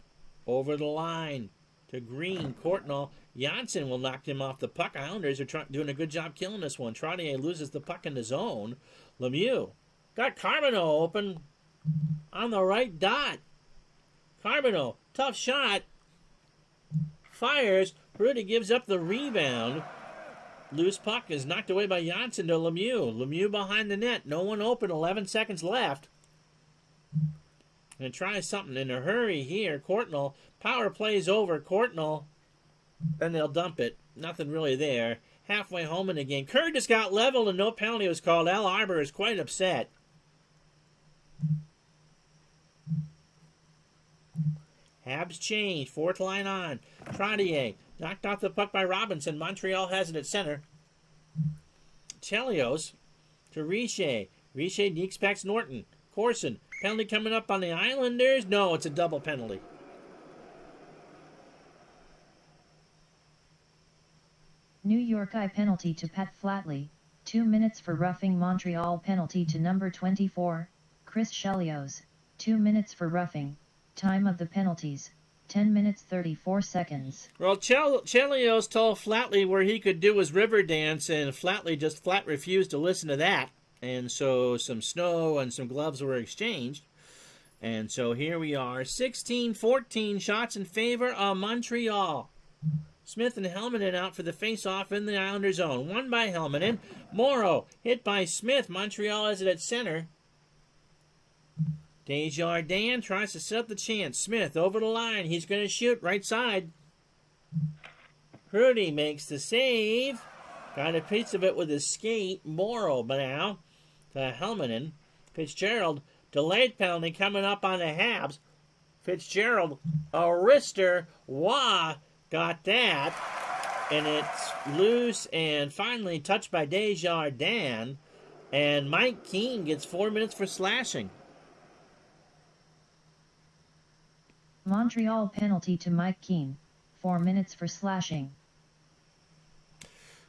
Over the line to Green. Courtnall. Janssen will knock him off the puck. Islanders are doing a good job killing this one. Trottier loses the puck in the zone. Lemieux got Carbonneau open on the right dot. Carbonneau, tough shot. Fires. Rudy gives up the rebound. Loose puck is knocked away by Janssen to Lemieux. Lemieux behind the net. No one open. 11 seconds left. And try something in a hurry here. Courtnall. Power plays over. Courtnall. Then they'll dump it. Nothing really there. Halfway home in the game. Kerr just got leveled and no penalty was called. Al Arbor is quite upset. Habs change. Fourth line on. Trottier knocked off the puck by Robinson. Montreal has it at center. Chelios to Richer. Richer deeks past Norton. Corson. Penalty coming up on the Islanders. No, it's a double penalty. New York eye penalty to Pat Flatley. 2 minutes for roughing. Montreal penalty to number 24, Chris Chelios. 2 minutes for roughing. Time of the penalties, 10 minutes 34 seconds. Well, Chelios told Flatley where he could do his river dance, and Flatley just flat refused to listen to that. And so some snow and some gloves were exchanged. And so here we are, 16-14 shots in favor of Montreal. Smith and Helminen out for the face-off in the Islander zone. Won by Helminen. Morrow hit by Smith. Montreal has it at center. Desjardins tries to set up the chance. Smith over the line. He's going to shoot right side. Prudy makes the save. Got a piece of it with his skate. Morrow now to Helmanen. Fitzgerald, delayed penalty coming up on the Habs. Fitzgerald, a wrister. Wah got that. And it's loose and finally touched by Desjardins. And Mike Keane gets 4 minutes for slashing. Montreal penalty to Mike Keane. 4 minutes for slashing.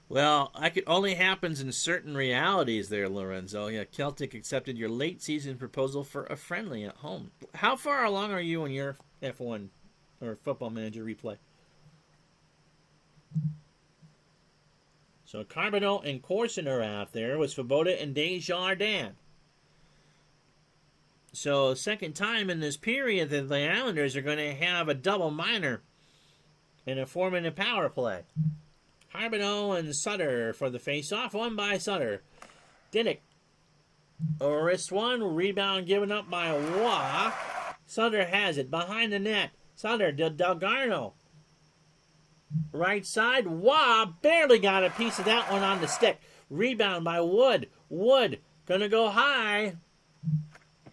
Well, it only happens in certain realities there, Lorenzo. Yeah, Celtic accepted your late season proposal for a friendly at home. How far along are you in your F1 or Football Manager replay? So Carbonneau and Corson are out there with Svoboda and Desjardins. So second time in this period that the Islanders are going to have a double minor in a 4-minute power play. Carbonneau and Sutter for the face-off, won by Sutter. Dinnick, wrist one, rebound given up by Waugh. Sutter has it behind the net. Sutter to Delgarno. Right side, Waugh barely got a piece of that one on the stick. Rebound by Wood. Wood gonna go high.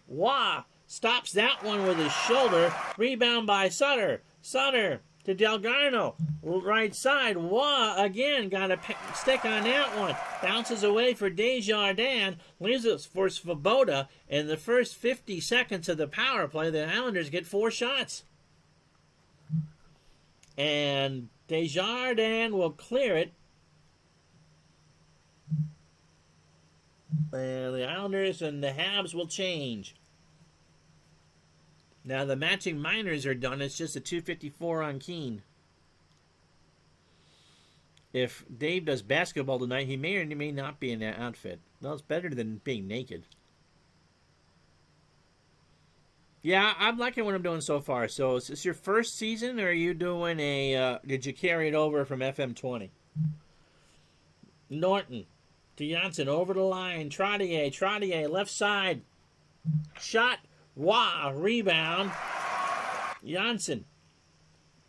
Waugh stops that one with his shoulder. Rebound by Sutter. Sutter to Delgarno. Right side, Waugh again got a stick on that one. Bounces away for Desjardins. Leaves it for Svoboda. In the first 50 seconds of the power play, the Islanders get 4 shots. And Desjardins will clear it. And the Islanders and the Habs will change. Now the matching minors are done. It's just a 254 on Keane. If Dave does basketball tonight, he may or may not be in that outfit. Well, it's better than being naked. Yeah, I'm liking what I'm doing so far. So is this your first season, or are you doing did you carry it over from FM20? Norton to Janssen, over the line. Trottier, left side. Shot. Wow, rebound. Jansen's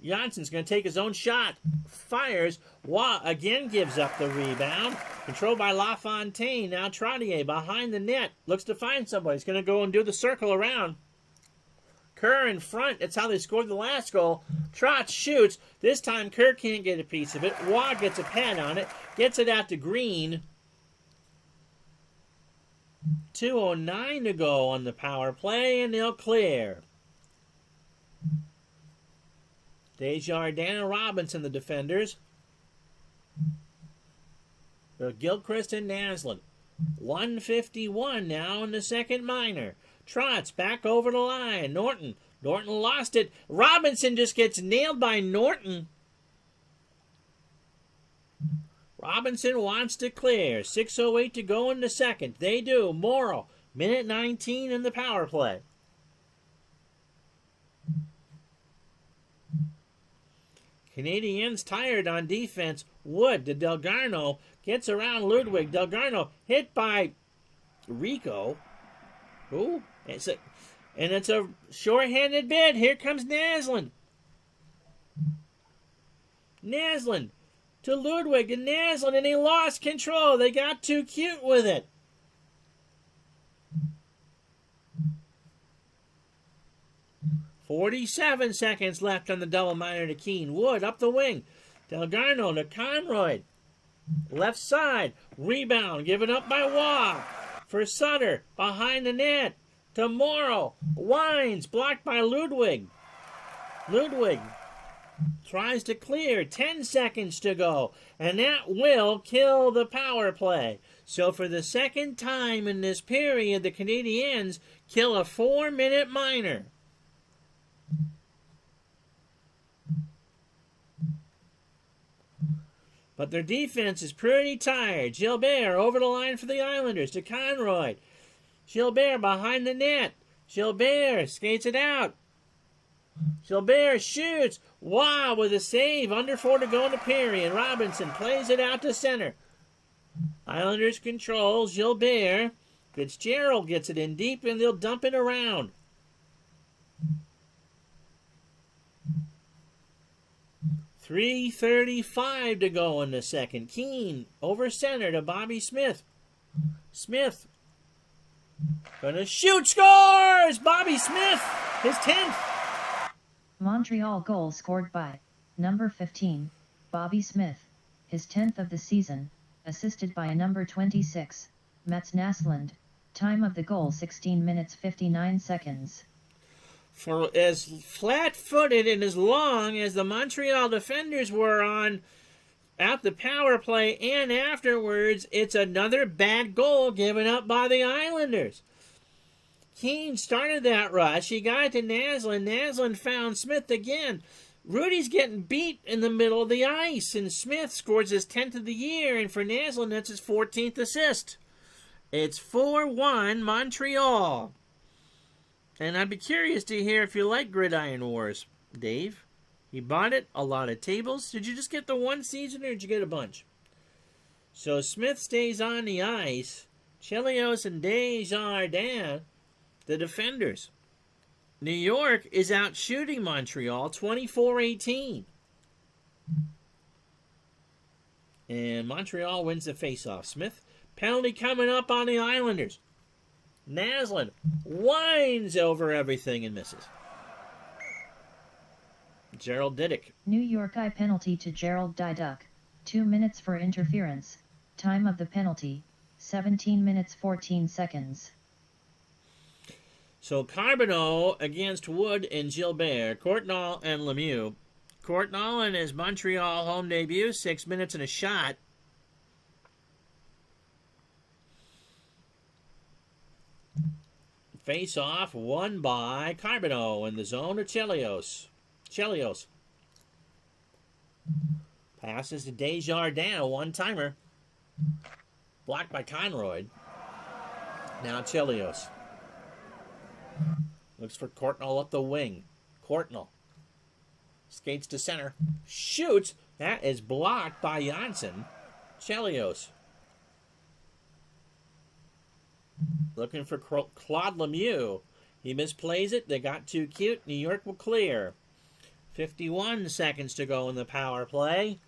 going to take his own shot. Fires. Wow, again gives up the rebound. Controlled by LaFontaine. Now Trottier behind the net. Looks to find somebody. He's going to go and do the circle around. Kerr in front. That's how they scored the last goal. Trotz shoots. This time Kerr can't get a piece of it. Waugh gets a pad on it. Gets it out to Green. 2:09 to go on the power play, and they'll clear. Desjardins and Robinson, the defenders. Gilchrist and Naslund. 151 now in the second minor. Trotz back over the line. Norton lost it. Robinson just gets nailed by Norton. Robinson wants to clear. 6:08 to go in the second. They do. Morrow, minute 19 in the power play. Canadiens tired on defense. Wood to Delgarno. Gets around Ludwig. Delgarno hit by Rico. Ooh. It's a short-handed bid. Here comes Naslund. Naslund to Ludwig and Naslund, and he lost control. They got too cute with it. "47 seconds left on the double minor to Keane. Wood up the wing. Delgarno to Conroy. Left side. Rebound given up by Waugh. For Sutter. Behind the net. To Morrow. Wines blocked by Ludwig. Ludwig tries to clear. 10 seconds to go. And that will kill the power play. So for the second time in this period, the Canadiens kill a 4-minute minor. But their defense is pretty tired. Gilbert over the line for the Islanders to Conroy. Gilbert behind the net. Gilbert skates it out. Gilbert shoots. Wow, with a save. Under 4 to go in the period. Robinson plays it out to center. Islanders control. Gilbert. Fitzgerald gets it in deep, and they'll dump it around. 3:35 to go in the second. Keene over center to Bobby Smith. Smith gonna shoot, scores! Bobby Smith, his 10th. Montreal goal scored by number 15, Bobby Smith, his 10th of the season, assisted by number 26, Mats Naslund. Time of the goal 16 minutes 59 seconds. For as flat-footed and as long as the Montreal defenders were on at the power play and afterwards, it's another bad goal given up by the Islanders. Keene started that rush. He got it to Naslund. Naslund found Smith again. Rudy's getting beat in the middle of the ice, and Smith scores his 10th of the year, and for Naslund, that's his 14th assist. It's 4-1 Montreal. And I'd be curious to hear if you like Gridiron Wars, Dave. You bought it, a lot of tables. Did you just get the one season, or did you get a bunch? So Smith stays on the ice. Chelios and Desjardins, the defenders. New York is out shooting Montreal 24-18. And Montreal wins the faceoff. Smith, penalty coming up on the Islanders. Naslund winds over everything and misses. Gerald Diduck. New York eye penalty to Gerald Diduck. 2 minutes for interference. Time of the penalty, 17 minutes 14 seconds. So Carbonneau against Wood and Gilbert, Courtnall and Lemieux. Courtnall in his Montreal home debut, 6 minutes and a shot. Face off won by Carbonneau in the zone of Chelios. Chelios passes to Desjardins, a one-timer. Blocked by Conroy. Now Chelios. Looks for Courtnall up the wing. Courtnall skates to center. Shoots. That is blocked by Janssen. Chelios. Looking for Claude Lemieux. He misplays it. They got too cute. New York will clear. 51 seconds to go in the power play.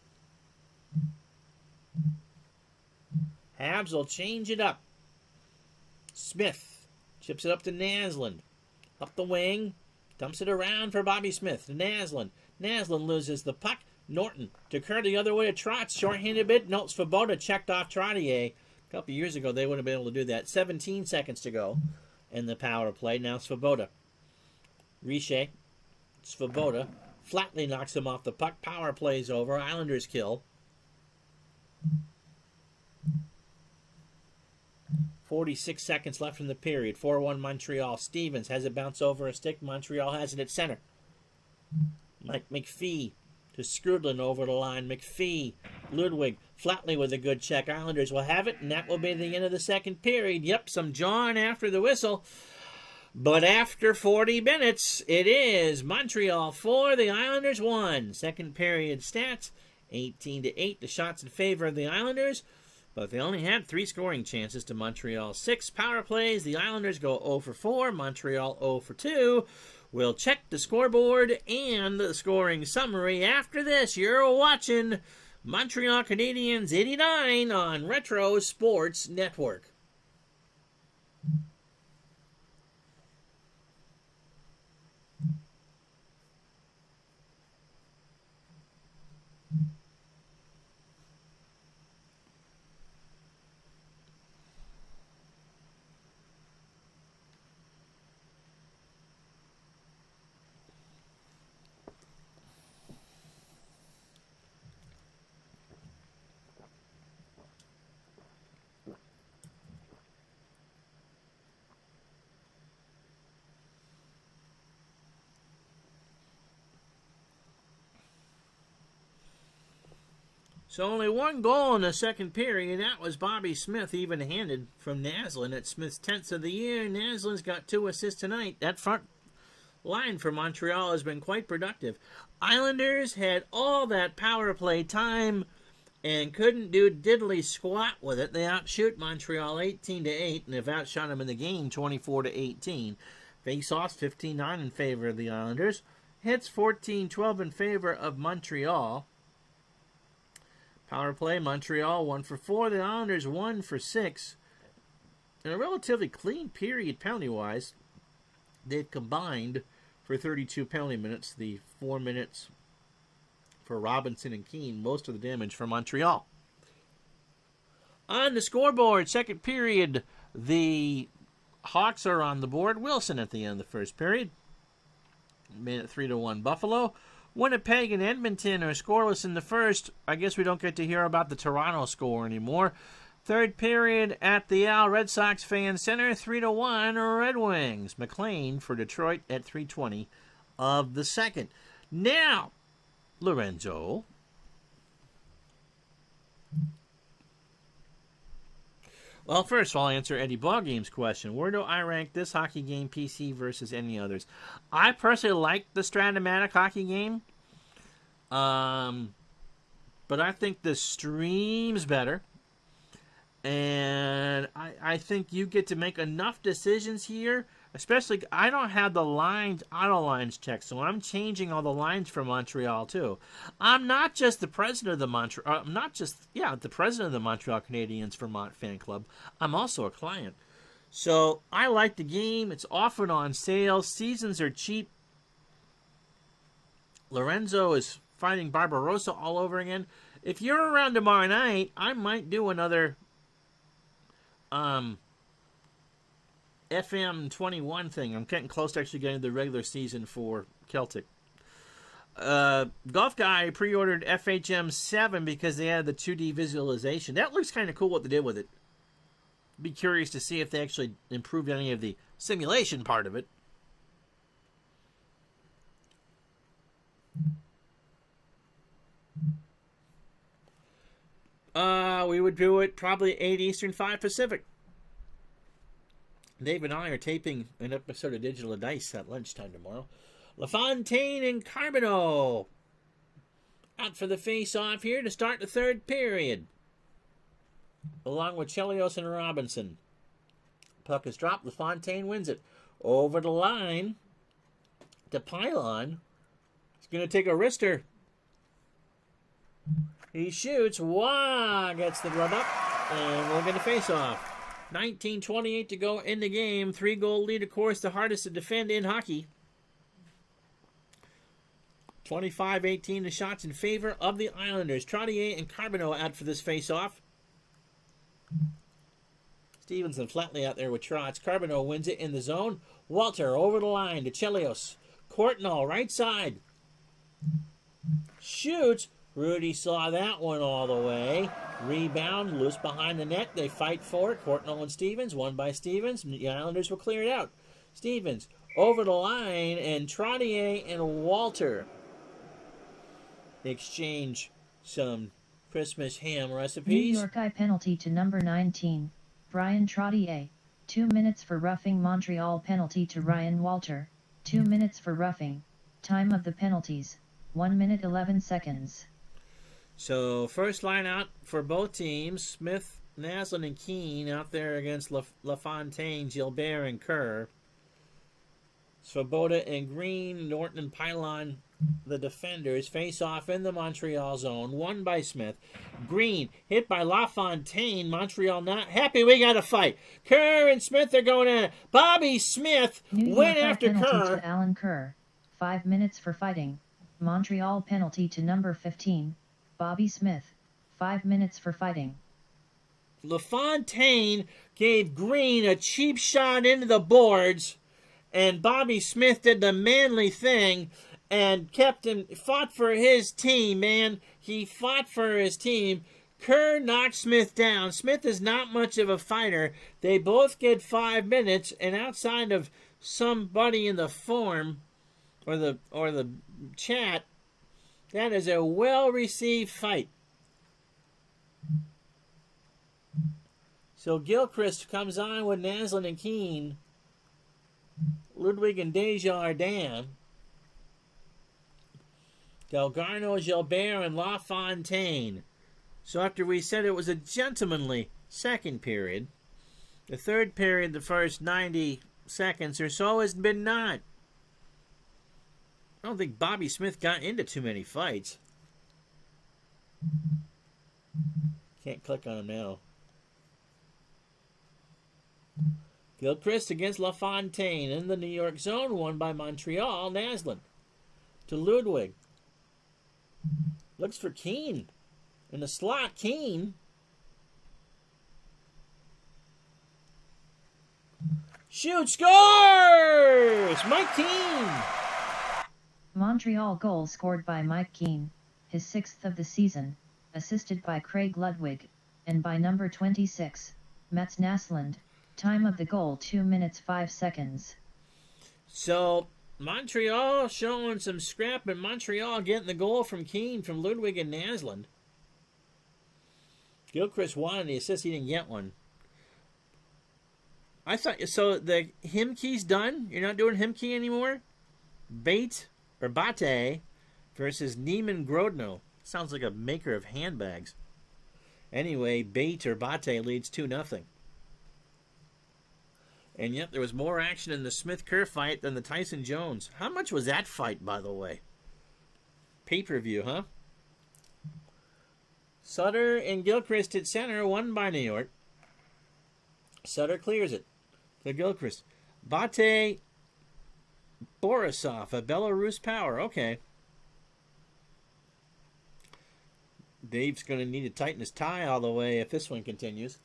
Habs will change it up. Smith chips it up to Naslund. Up the wing. Dumps it around for Bobby Smith to Naslund. Naslund loses the puck. Norton to Kerr the other way to Trotz. Short-handed bit. No, Svoboda checked off Trottier. A couple years ago, they wouldn't have been able to do that. 17 seconds to go in the power play. Now Svoboda. Richer. Svoboda. Flatly knocks him off the puck. Power play's over. Islanders kill. 46 seconds left in the period. 4-1 Montreal. Stevens has it bounce over a stick. Montreal has it at center. Mike McPhee to Skrudlin over the line. McPhee. Ludwig. Flatley with a good check. Islanders will have it, and that will be the end of the second period. Yep, some jawing after the whistle. But after 40 minutes, it is Montreal 4, the Islanders 1. Second period stats, 18-8. The shots in favor of the Islanders, but they only had 3 scoring chances to Montreal 6. Power plays, the Islanders go 0 for 4, Montreal 0 for 2. We'll check the scoreboard and the scoring summary after this. You're watching Montreal Canadiens 89 on Retro Sports Network. So only 1 goal in the second period. That was Bobby Smith, even-handed from Naslund at Smith's 10th of the year. Naslund's got 2 assists tonight. That front line for Montreal has been quite productive. Islanders had all that power play time and couldn't do diddly squat with it. They outshoot Montreal 18-8, and they've outshot them in the game 24-18. Face-offs 15-9 in favor of the Islanders. Hits 14-12 in favor of Montreal. Power play, Montreal 1 for 4. The Islanders 1 for 6. In a relatively clean period penalty-wise, they've combined for 32 penalty minutes. The 4 minutes for Robinson and Keane, most of the damage for Montreal. On the scoreboard, second period, the Hawks are on the board. Wilson at the end of the first period. Made it 3-1 Buffalo. Winnipeg and Edmonton are scoreless in the first. I guess we don't get to hear about the Toronto score anymore. Third period at the Al Red Sox Fan Center, 3-1 Red Wings. McLean for Detroit at 3:20 of the second. Now, Lorenzo. Well, first I'll answer Eddie Ballgame's question. Where do I rank this hockey game PC versus any others? I personally like the Stratomatic hockey game. But I think the stream's better. And I think you get to make enough decisions here. Especially, I don't have the auto lines checked, so I'm changing all the lines for Montreal too. I'm not just the president of the the president of the Montreal Canadiens Vermont fan club. I'm also a client. So I like the game. It's often on sale. Seasons are cheap. Lorenzo is fighting Barbarossa all over again. If you're around tomorrow night, I might do another FM 21 thing. I'm getting close to actually getting the regular season for Celtic. Golf Guy pre-ordered FHM 7 because they added the 2D visualization. That looks kind of cool what they did with it. Be curious to see if they actually improved any of the simulation part of it. We would do it probably 8 Eastern, 5 Pacific. Dave and I are taping an episode of Digital Dice at lunchtime tomorrow. LaFontaine and Carbonneau out for the face-off here to start the third period. Along with Chelios and Robinson. Puck is dropped. LaFontaine wins it. Over the line to Pylon. He's going to take a wrister. He shoots. Wah! Gets the glove up. And we'll get a face-off. 19:28 to go in the game. 3-goal lead, of course, the hardest to defend in hockey. 25-18 the shots in favor of the Islanders. Trottier and Carbonneau out for this face-off. Stevenson flatly out there with Trotz. Carbonneau wins it in the zone. Walter over the line to Chelios. Courtnall, right side. Shoots. Rudy saw that one all the way. Rebound, loose behind the net. They fight for it. Courtnall and Stevens, won by Stevens. The Islanders will clear it out. Stevens over the line, and Trottier and Walter exchange some Christmas ham recipes. New York Eye penalty to number 19, Brian Trottier. 2 minutes for roughing. Montreal penalty to Ryan Walter. 2 minutes for roughing. Time of the penalties, 1 minute 11 seconds. So, first line out for both teams. Smith, Naslund, and Keane out there against LaFontaine, Gilbert, and Kerr. Svoboda and Green, Norton and Pylon, the defenders, face off in the Montreal zone. Won by Smith. Green hit by LaFontaine. Montreal not happy. We got to fight. Kerr and Smith are going in. Bobby Smith went after Kerr. To Alan Kerr. 5 minutes for fighting. Montreal penalty to number 15. Bobby Smith, 5 minutes for fighting. LaFontaine gave Green a cheap shot into the boards, and Bobby Smith did the manly thing and fought for his team, man. He fought for his team. Kerr knocked Smith down. Smith is not much of a fighter. They both get 5 minutes, and outside of somebody in the forum or the chat, that is a well-received fight. So Gilchrist comes on with Naslund and Keane. Ludwig and Desjardins. Delgarno, Gilbert, and LaFontaine. So after we said it was a gentlemanly second period, the third period, the first 90 seconds or so, has been not. I don't think Bobby Smith got into too many fights. Can't click on him now. Gilchrist against LaFontaine in the New York zone, won by Montreal. Naslund to Ludwig. Looks for Keene. In the slot, Keene. Shoot, scores! Mike Keene. Montreal goal scored by Mike Keene, his 6th of the season, assisted by Craig Ludwig, and by number 26, Mats Naslund. Time of the goal 2 minutes 5 seconds. So Montreal showing some scrap, and Montreal getting the goal from Keene from Ludwig and Naslund. Gilchrist wanted the assist, he didn't get one. I thought so. The Himkey's done. You're not doing Himkey anymore. Bate versus Neiman Grodno. Sounds like a maker of handbags. Anyway, Bate leads 2-0. And yet there was more action in the Smith-Kerr fight than the Tyson-Jones. How much was that fight, by the way? Pay-per-view, huh? Sutter and Gilchrist at center, won by New York. Sutter clears it to Gilchrist. Bate Borisov, a Belarus power. Okay. Dave's going to need to tighten his tie all the way if this one continues.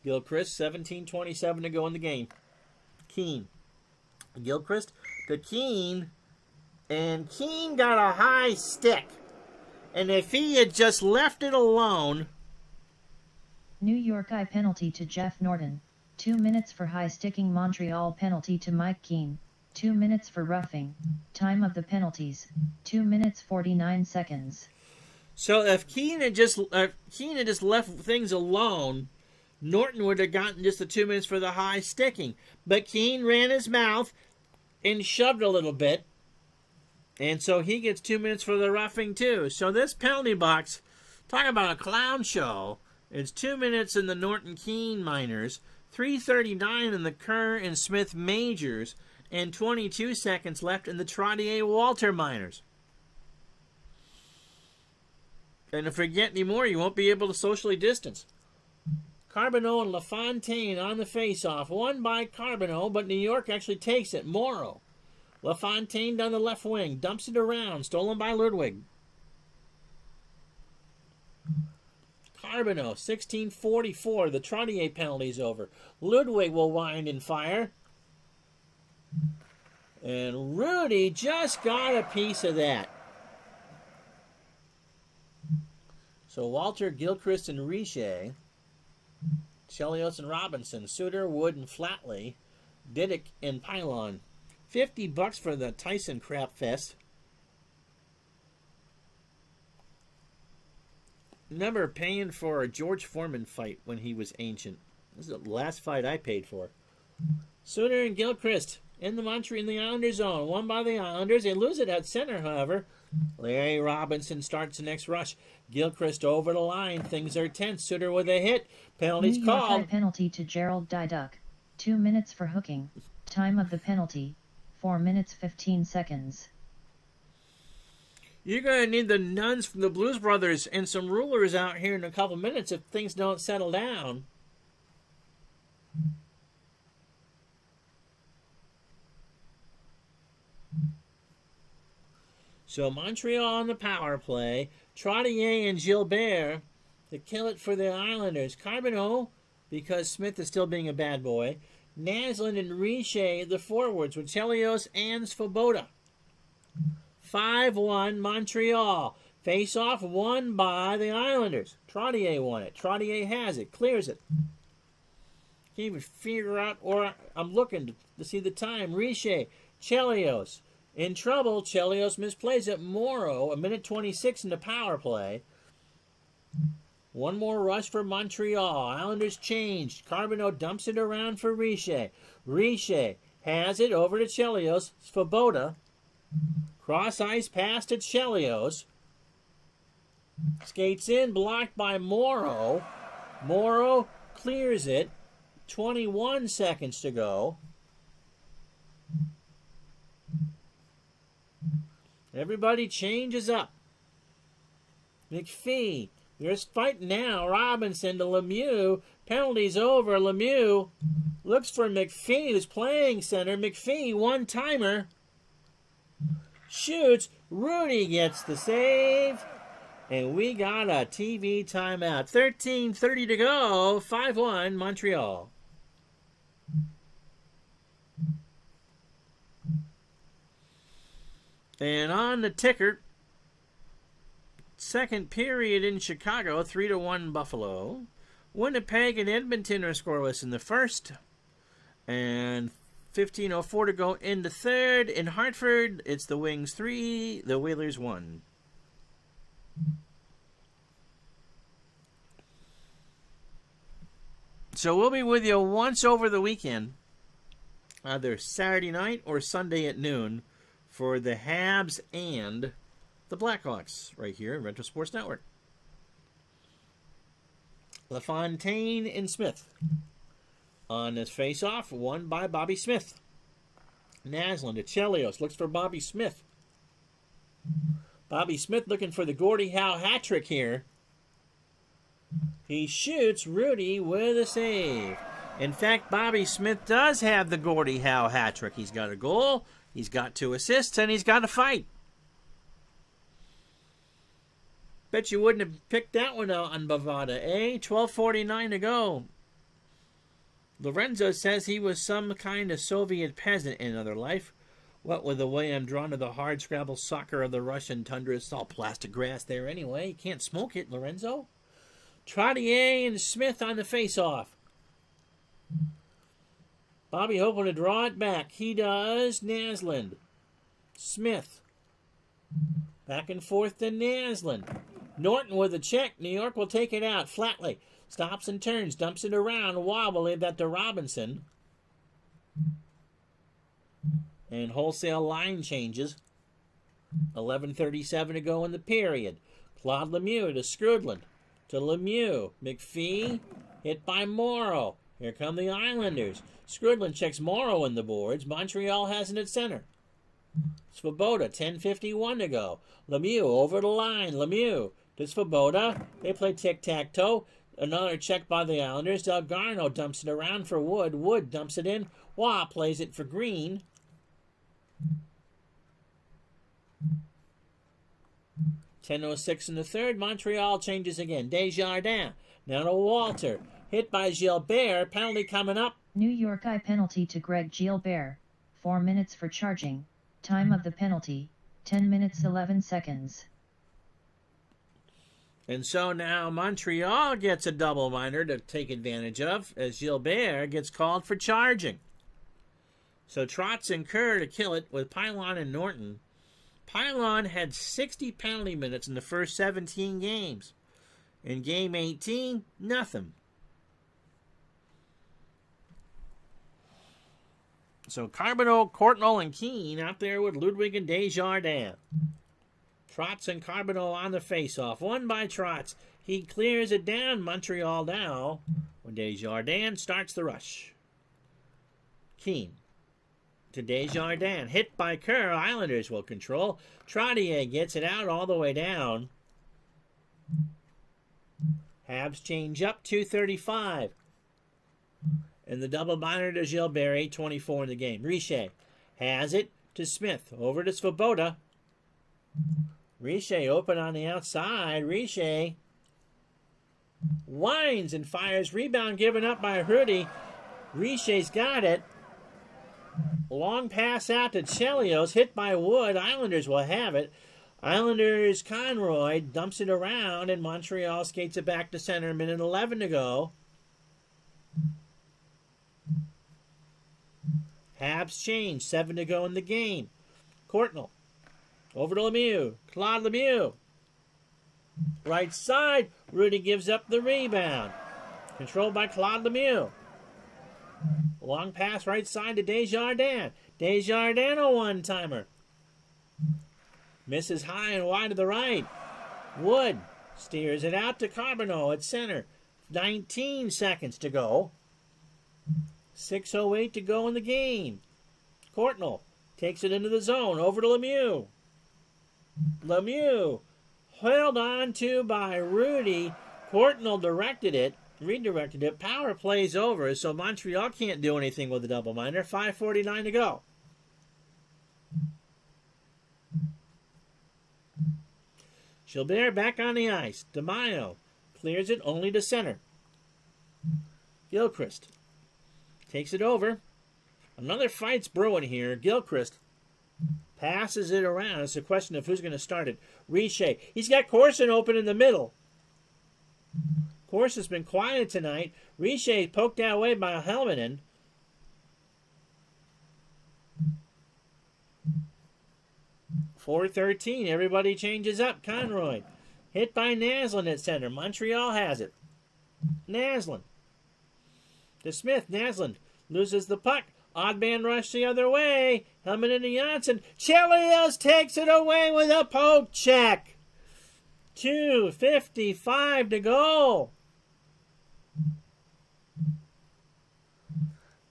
Gilchrist, 17:27 to go in the game. Keene. Gilchrist to Keene. And Keene got a high stick. And if he had just left it alone... New York eye penalty to Jeff Norton. 2 minutes for high-sticking. Montreal penalty to Mike Keene. 2 minutes for roughing. Time of the penalties, 2 minutes 49 seconds. So if Keene had just left things alone, Norton would have gotten just the 2 minutes for the high sticking. But Keene ran his mouth and shoved a little bit, and so he gets 2 minutes for the roughing too. So this penalty box, talk about a clown show. It's 2 minutes in the Norton-Keene minors, 3:39 in the Kerr and Smith majors, and 22 seconds left in the Trottier-Walter minors. And if we get any more, you won't be able to socially distance. Carbonneau and LaFontaine on the face-off. Won by Carbonneau, but New York actually takes it. Morrow. LaFontaine down the left wing. Dumps it around. Stolen by Ludwig. Carbonneau, 16:44. The Trottier penalty's over. Ludwig will wind and fire. And Rudy just got a piece of that. So Walter, Gilchrist, and Richer, Chelios and Robinson, Suter, Wood, and Flatley, Didick, and Pylon. $50 for the Tyson Crap Fest. Remember paying for a George Foreman fight when he was ancient. This is the last fight I paid for. Suter and Gilchrist in the Islander zone. Won by the Islanders. They lose it at center, however. Larry Robinson starts the next rush. Gilchrist over the line. Things are tense. Suter with a hit. Penalties called. Penalty to Gerald Dyduk. 2 minutes for hooking. Time of the penalty, 4 minutes 15 seconds. You're going to need the nuns from the Blues Brothers and some rulers out here in a couple minutes if things don't settle down. So Montreal on the power play. Trottier and Gilbert to kill it for the Islanders. Carbonneau, because Smith is still being a bad boy. Naslund and Richer, the forwards, with Chelios and Svoboda. 5-1 Montreal. Face-off won by the Islanders. Trottier won it. Trottier has it. Clears it. Can't even figure out, or I'm looking to see the time. Richer, Chelios. In trouble, Chelios misplays it. Morrow, 1:26 in the power play. One more rush for Montreal. Islanders changed. Carbonneau dumps it around for Richer. Richer has it over to Chelios. Svoboda. Cross ice pass to Chelios. Skates in, blocked by Morrow. Morrow clears it. 21 seconds to go. Everybody changes up. McPhee They're fighting now. Robinson to Lemieux. Penalty's over. Lemieux looks for McPhee, who's playing center. McPhee, one-timer. Shoots. Rudy gets the save. And we got a TV timeout. 13:30 to go. 5-1 Montreal. And on the ticker, second period in Chicago, 3-1 Buffalo. Winnipeg and Edmonton are scoreless in the first. And 15:04 to go in the third. In Hartford, it's the Wings 3, the Whalers 1. So we'll be with you once over the weekend, either Saturday night or Sunday at noon, for the Habs and the Blackhawks right here in Retro Sports Network. LaFontaine and Smith on this face-off, won by Bobby Smith. Naslund to Chelios, looks for Bobby Smith. Bobby Smith looking for the Gordie Howe hat trick here. He shoots Rudy with a save. In fact, Bobby Smith does have the Gordie Howe hat trick. He's got a goal, he's got 2 assists, and he's got a fight. Bet you wouldn't have picked that one out on Bovada, eh? 12:49 to go. Lorenzo says he was some kind of Soviet peasant in another life. What with the way I'm drawn to the hard scrabble soccer of the Russian tundra, it's all plastic grass there anyway. You can't smoke it, Lorenzo. Trottier and Smith on the face-off. Bobby hoping to draw it back. He does. Naslund. Smith. Back and forth to Naslund. Norton with a check. New York will take it out. Flatley stops and turns. Dumps it around. Wobble. Leave that to Robinson. And wholesale line changes. 11:37 to go in the period. Claude Lemieux to Skrudland. To Lemieux. McPhee hit by Morrow. Here come the Islanders. Skrudland checks Morrow in the boards. Montreal has it at center. Svoboda, 10:51 to go. Lemieux over the line. Lemieux to Svoboda. They play tic-tac-toe. Another check by the Islanders. Delgarno dumps it around for Wood. Wood dumps it in. Waugh plays it for Green. .10:06 in the third. Montreal changes again. Desjardins. Now to Walter. Hit by Gilbert. Penalty coming up. New York eye penalty to Greg Gilbert. 4 minutes for charging. Time of the penalty, 10 minutes 11 seconds. And so now Montreal gets a double minor to take advantage of as Gilbert gets called for charging. So Trotz and Kerr to kill it with Pylon and Norton. Pylon had 60 penalty minutes in the first 17 games. In game 18, nothing. So Carbonneau, Courtnall, and Keane out there with Ludwig and Desjardins. Trotz and Carbonneau on the face-off. Won by Trotz. He clears it down. Montreal now when Desjardins starts the rush. Keane to Desjardins. Hit by Kerr. Islanders will control. Trottier gets it out all the way down. Habs change up. 2:35. And the double minor to Gilbert, 8:24 in the game. Richer has it to Smith. Over to Svoboda. Richer open on the outside. Richer winds and fires. Rebound given up by Rudy. Richer's got it. Long pass out to Chelios. Hit by Wood. Islanders will have it. Islanders Conroy dumps it around, and Montreal skates it back to center. Minute 11 to go. Habs change. 7 to go in the game. Courtnall. Over to Lemieux. Claude Lemieux. Right side. Rudy gives up the rebound. Controlled by Claude Lemieux. Long pass right side to Desjardins. Desjardins a one-timer. Misses high and wide to the right. Wood steers it out to Carbonneau at center. 19 seconds to go. 6:08 to go in the game. Courtnall takes it into the zone. Over to Lemieux. Lemieux Held on to by Rudy. Courtnall redirected it. Power plays over, so Montreal can't do anything with the double minor. 5:49 to go. Gilbert back on the ice. DeMaio clears it only to center. Gilchrist takes it over. Another fight's brewing here. Gilchrist passes it around. It's a question of who's going to start it. Richer. He's got Corson open in the middle. Corson's been quiet tonight. Richer poked that way by Helminen. .413. Everybody changes up. Conroy. Hit by Naslund at center. Montreal has it. Naslund. To Smith. Naslund loses the puck. Odd man rush the other way. Helminen to Janssen. Chelios takes it away with a poke check. 2:55 to go.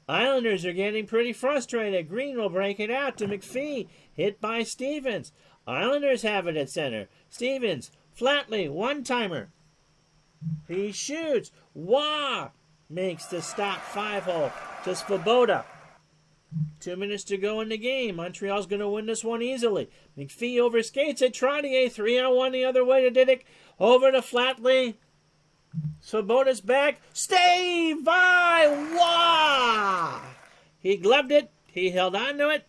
Islanders are getting pretty frustrated. Green will break it out to McPhee. Hit by Stevens. Islanders have it at center. Stevens, Flatley, one-timer. He shoots. Wah makes the stop 5-hole to Svoboda. 2 minutes to go in the game. Montreal's going to win this one easily. McPhee overskates it. Trottier 3-on-1 the other way to Didick. Over to Flatley. Svoboda's back. Stay by Wah! He gloved it. He held on to it.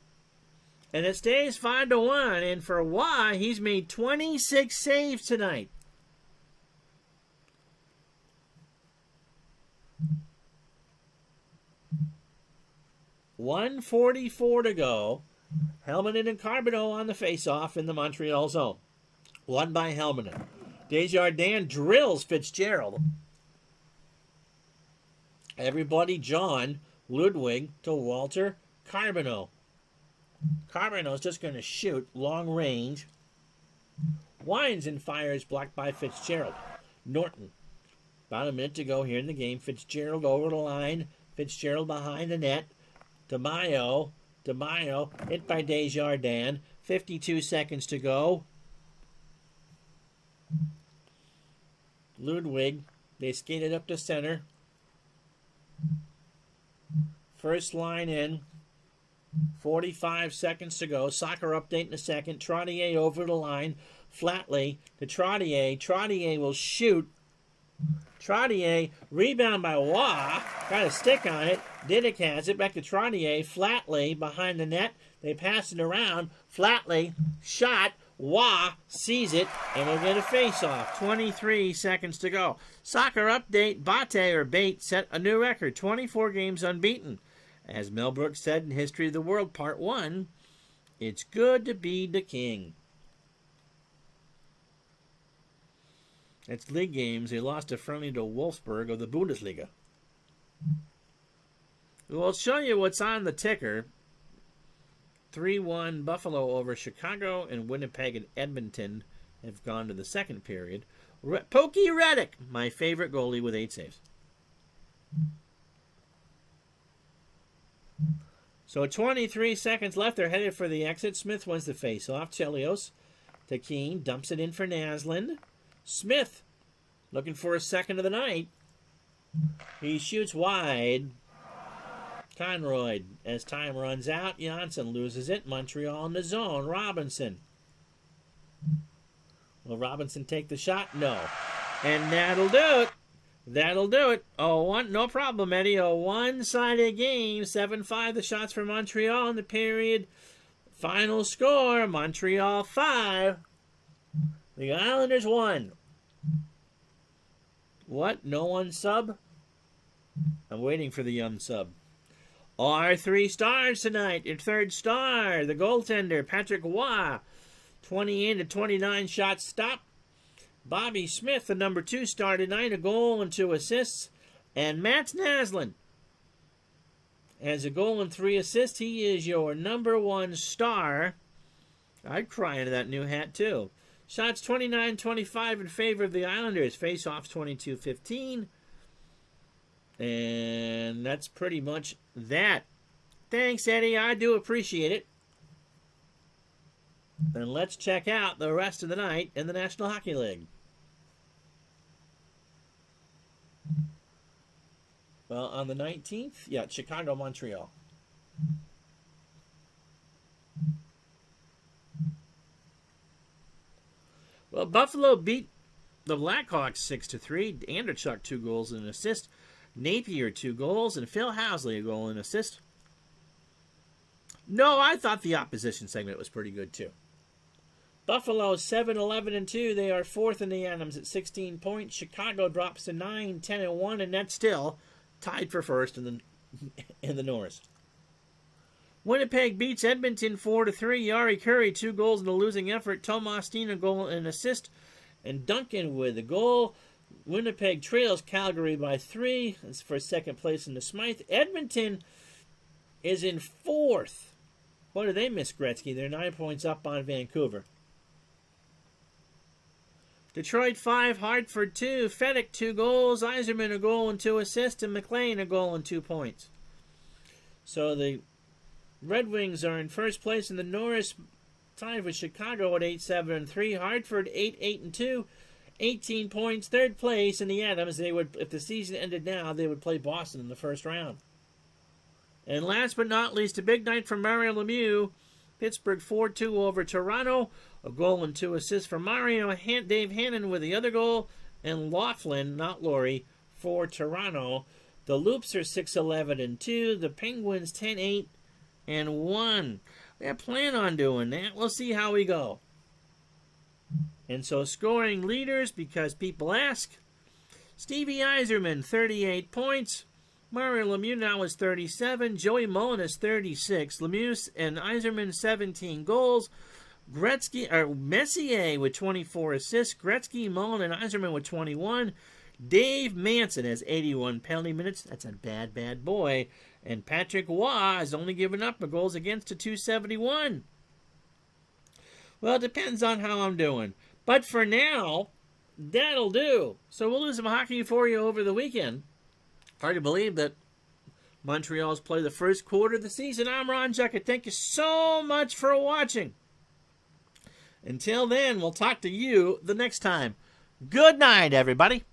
And it stays 5-1. And for Wah, he's made 26 saves tonight. .144 to go. Helminen and Carbonneau on the face-off in the Montreal zone. Won by Helminen. Desjardins drills Fitzgerald. Everybody, John, Ludwig to Walter, Carbonneau. Carbonneau's just going to shoot long range. Wines and fires blocked by Fitzgerald. Norton. About a minute to go here in the game. Fitzgerald over the line. Fitzgerald behind the net. DeMaio hit by Desjardins. 52 seconds to go. Ludwig, they skated up to center. First line in. 45 seconds to go. Soccer update in a second. Trottier over the line. Flatley to Trottier. Trottier will shoot. Trottier, rebound by Wah. Got a stick on it. Didick has it. Back to Trottier. Flatley behind the net. They pass it around. Flatley, shot. Wah sees it, and we'll get a face-off. 23 seconds to go. Soccer update. Bate set a new record. 24 games unbeaten. As Mel Brooks said in History of the World, Part 1, it's good to be the king. It's league games. They lost a friendly to Wolfsburg of the Bundesliga. We'll show you what's on the ticker. 3-1 Buffalo over Chicago, and Winnipeg and Edmonton have gone to the second period. Pokey Reddick, my favorite goalie with 8 saves. So 23 seconds left. They're headed for the exit. Smith wins the face-off. Chelios to Keane. Dumps it in for Naslund. Smith looking for a second of the night. He shoots wide. Conroy, as time runs out, Janssen loses it. Montreal in the zone. Robinson. Will Robinson take the shot? No. And that'll do it. That'll do it. 0-1, no problem, Eddie. A one-sided game. 7-5 the shots for Montreal in the period. Final score, Montreal 5. The Islanders 1. What? No one sub? I'm waiting for the unsub. Our 3 stars tonight. Your third star, the goaltender, Patrick Waugh. 28 to 29 shots stopped. Bobby Smith, the number 2 star tonight, a goal and 2 assists. And Matt Naslund has a goal and 3 assists. He is your number 1 star. I'd cry into that new hat, too. Shots 29-25 in favor of the Islanders. Face-offs 22-15. And that's pretty much that. Thanks, Eddie. I do appreciate it. Then let's check out the rest of the night in the National Hockey League. Well, on the 19th, Chicago, Montreal. Well, Buffalo beat the Blackhawks 6-3. Anderchuk 2 goals and an assist. Napier 2 goals, and Phil Housley a goal and assist. No, I thought the opposition segment was pretty good too. Buffalo 7-11-2. They are fourth in the Adams at 16 points. Chicago drops to 9-10-1, and that's still tied for first in the Norris. Winnipeg beats Edmonton 4-3. Yari Curry 2 goals in a losing effort. Tomas Steen a goal and an assist, and Duncan with a goal. Winnipeg trails Calgary by 3. That's for second place in the Smythe. Edmonton is in fourth. Boy, did they miss Gretzky? They're 9 points up on Vancouver. Detroit 5, Hartford 2. Fedek 2 goals. Yzerman a goal and 2 assists. And McLean a goal and 2 points. So the Red Wings are in first place in the Norris, tied with Chicago at 8-7-3. Hartford 8-8-2. 18 points. Third place in the Adams. They would, if the season ended now, they would play Boston in the first round. And last but not least, a big night for Mario Lemieux. Pittsburgh 4-2 over Toronto. A goal and 2 assists for Mario. Dave Hannon with the other goal. And Laughlin, not Laurie, for Toronto. The Loops are 6-11-2. The Penguins 10-8-1. They plan on doing that. We'll see how we go. And so scoring leaders, because people ask, Stevie Yzerman, 38 points. Mario Lemieux now is 37. Joey Mullen is 36. Lemieux and Yzerman 17 goals. Messier with 24 assists. Gretzky, Mullen, and Yzerman with 21. Dave Manson has 81 penalty minutes. That's a bad, bad boy. And Patrick Waugh has only given up a goals against to 271. Well, it depends on how I'm doing. But for now, that'll do. So we'll do some hockey for you over the weekend. Hard to believe that Montreal's play the first quarter of the season. I'm Ron Juckett. Thank you so much for watching. Until then, we'll talk to you the next time. Good night, everybody.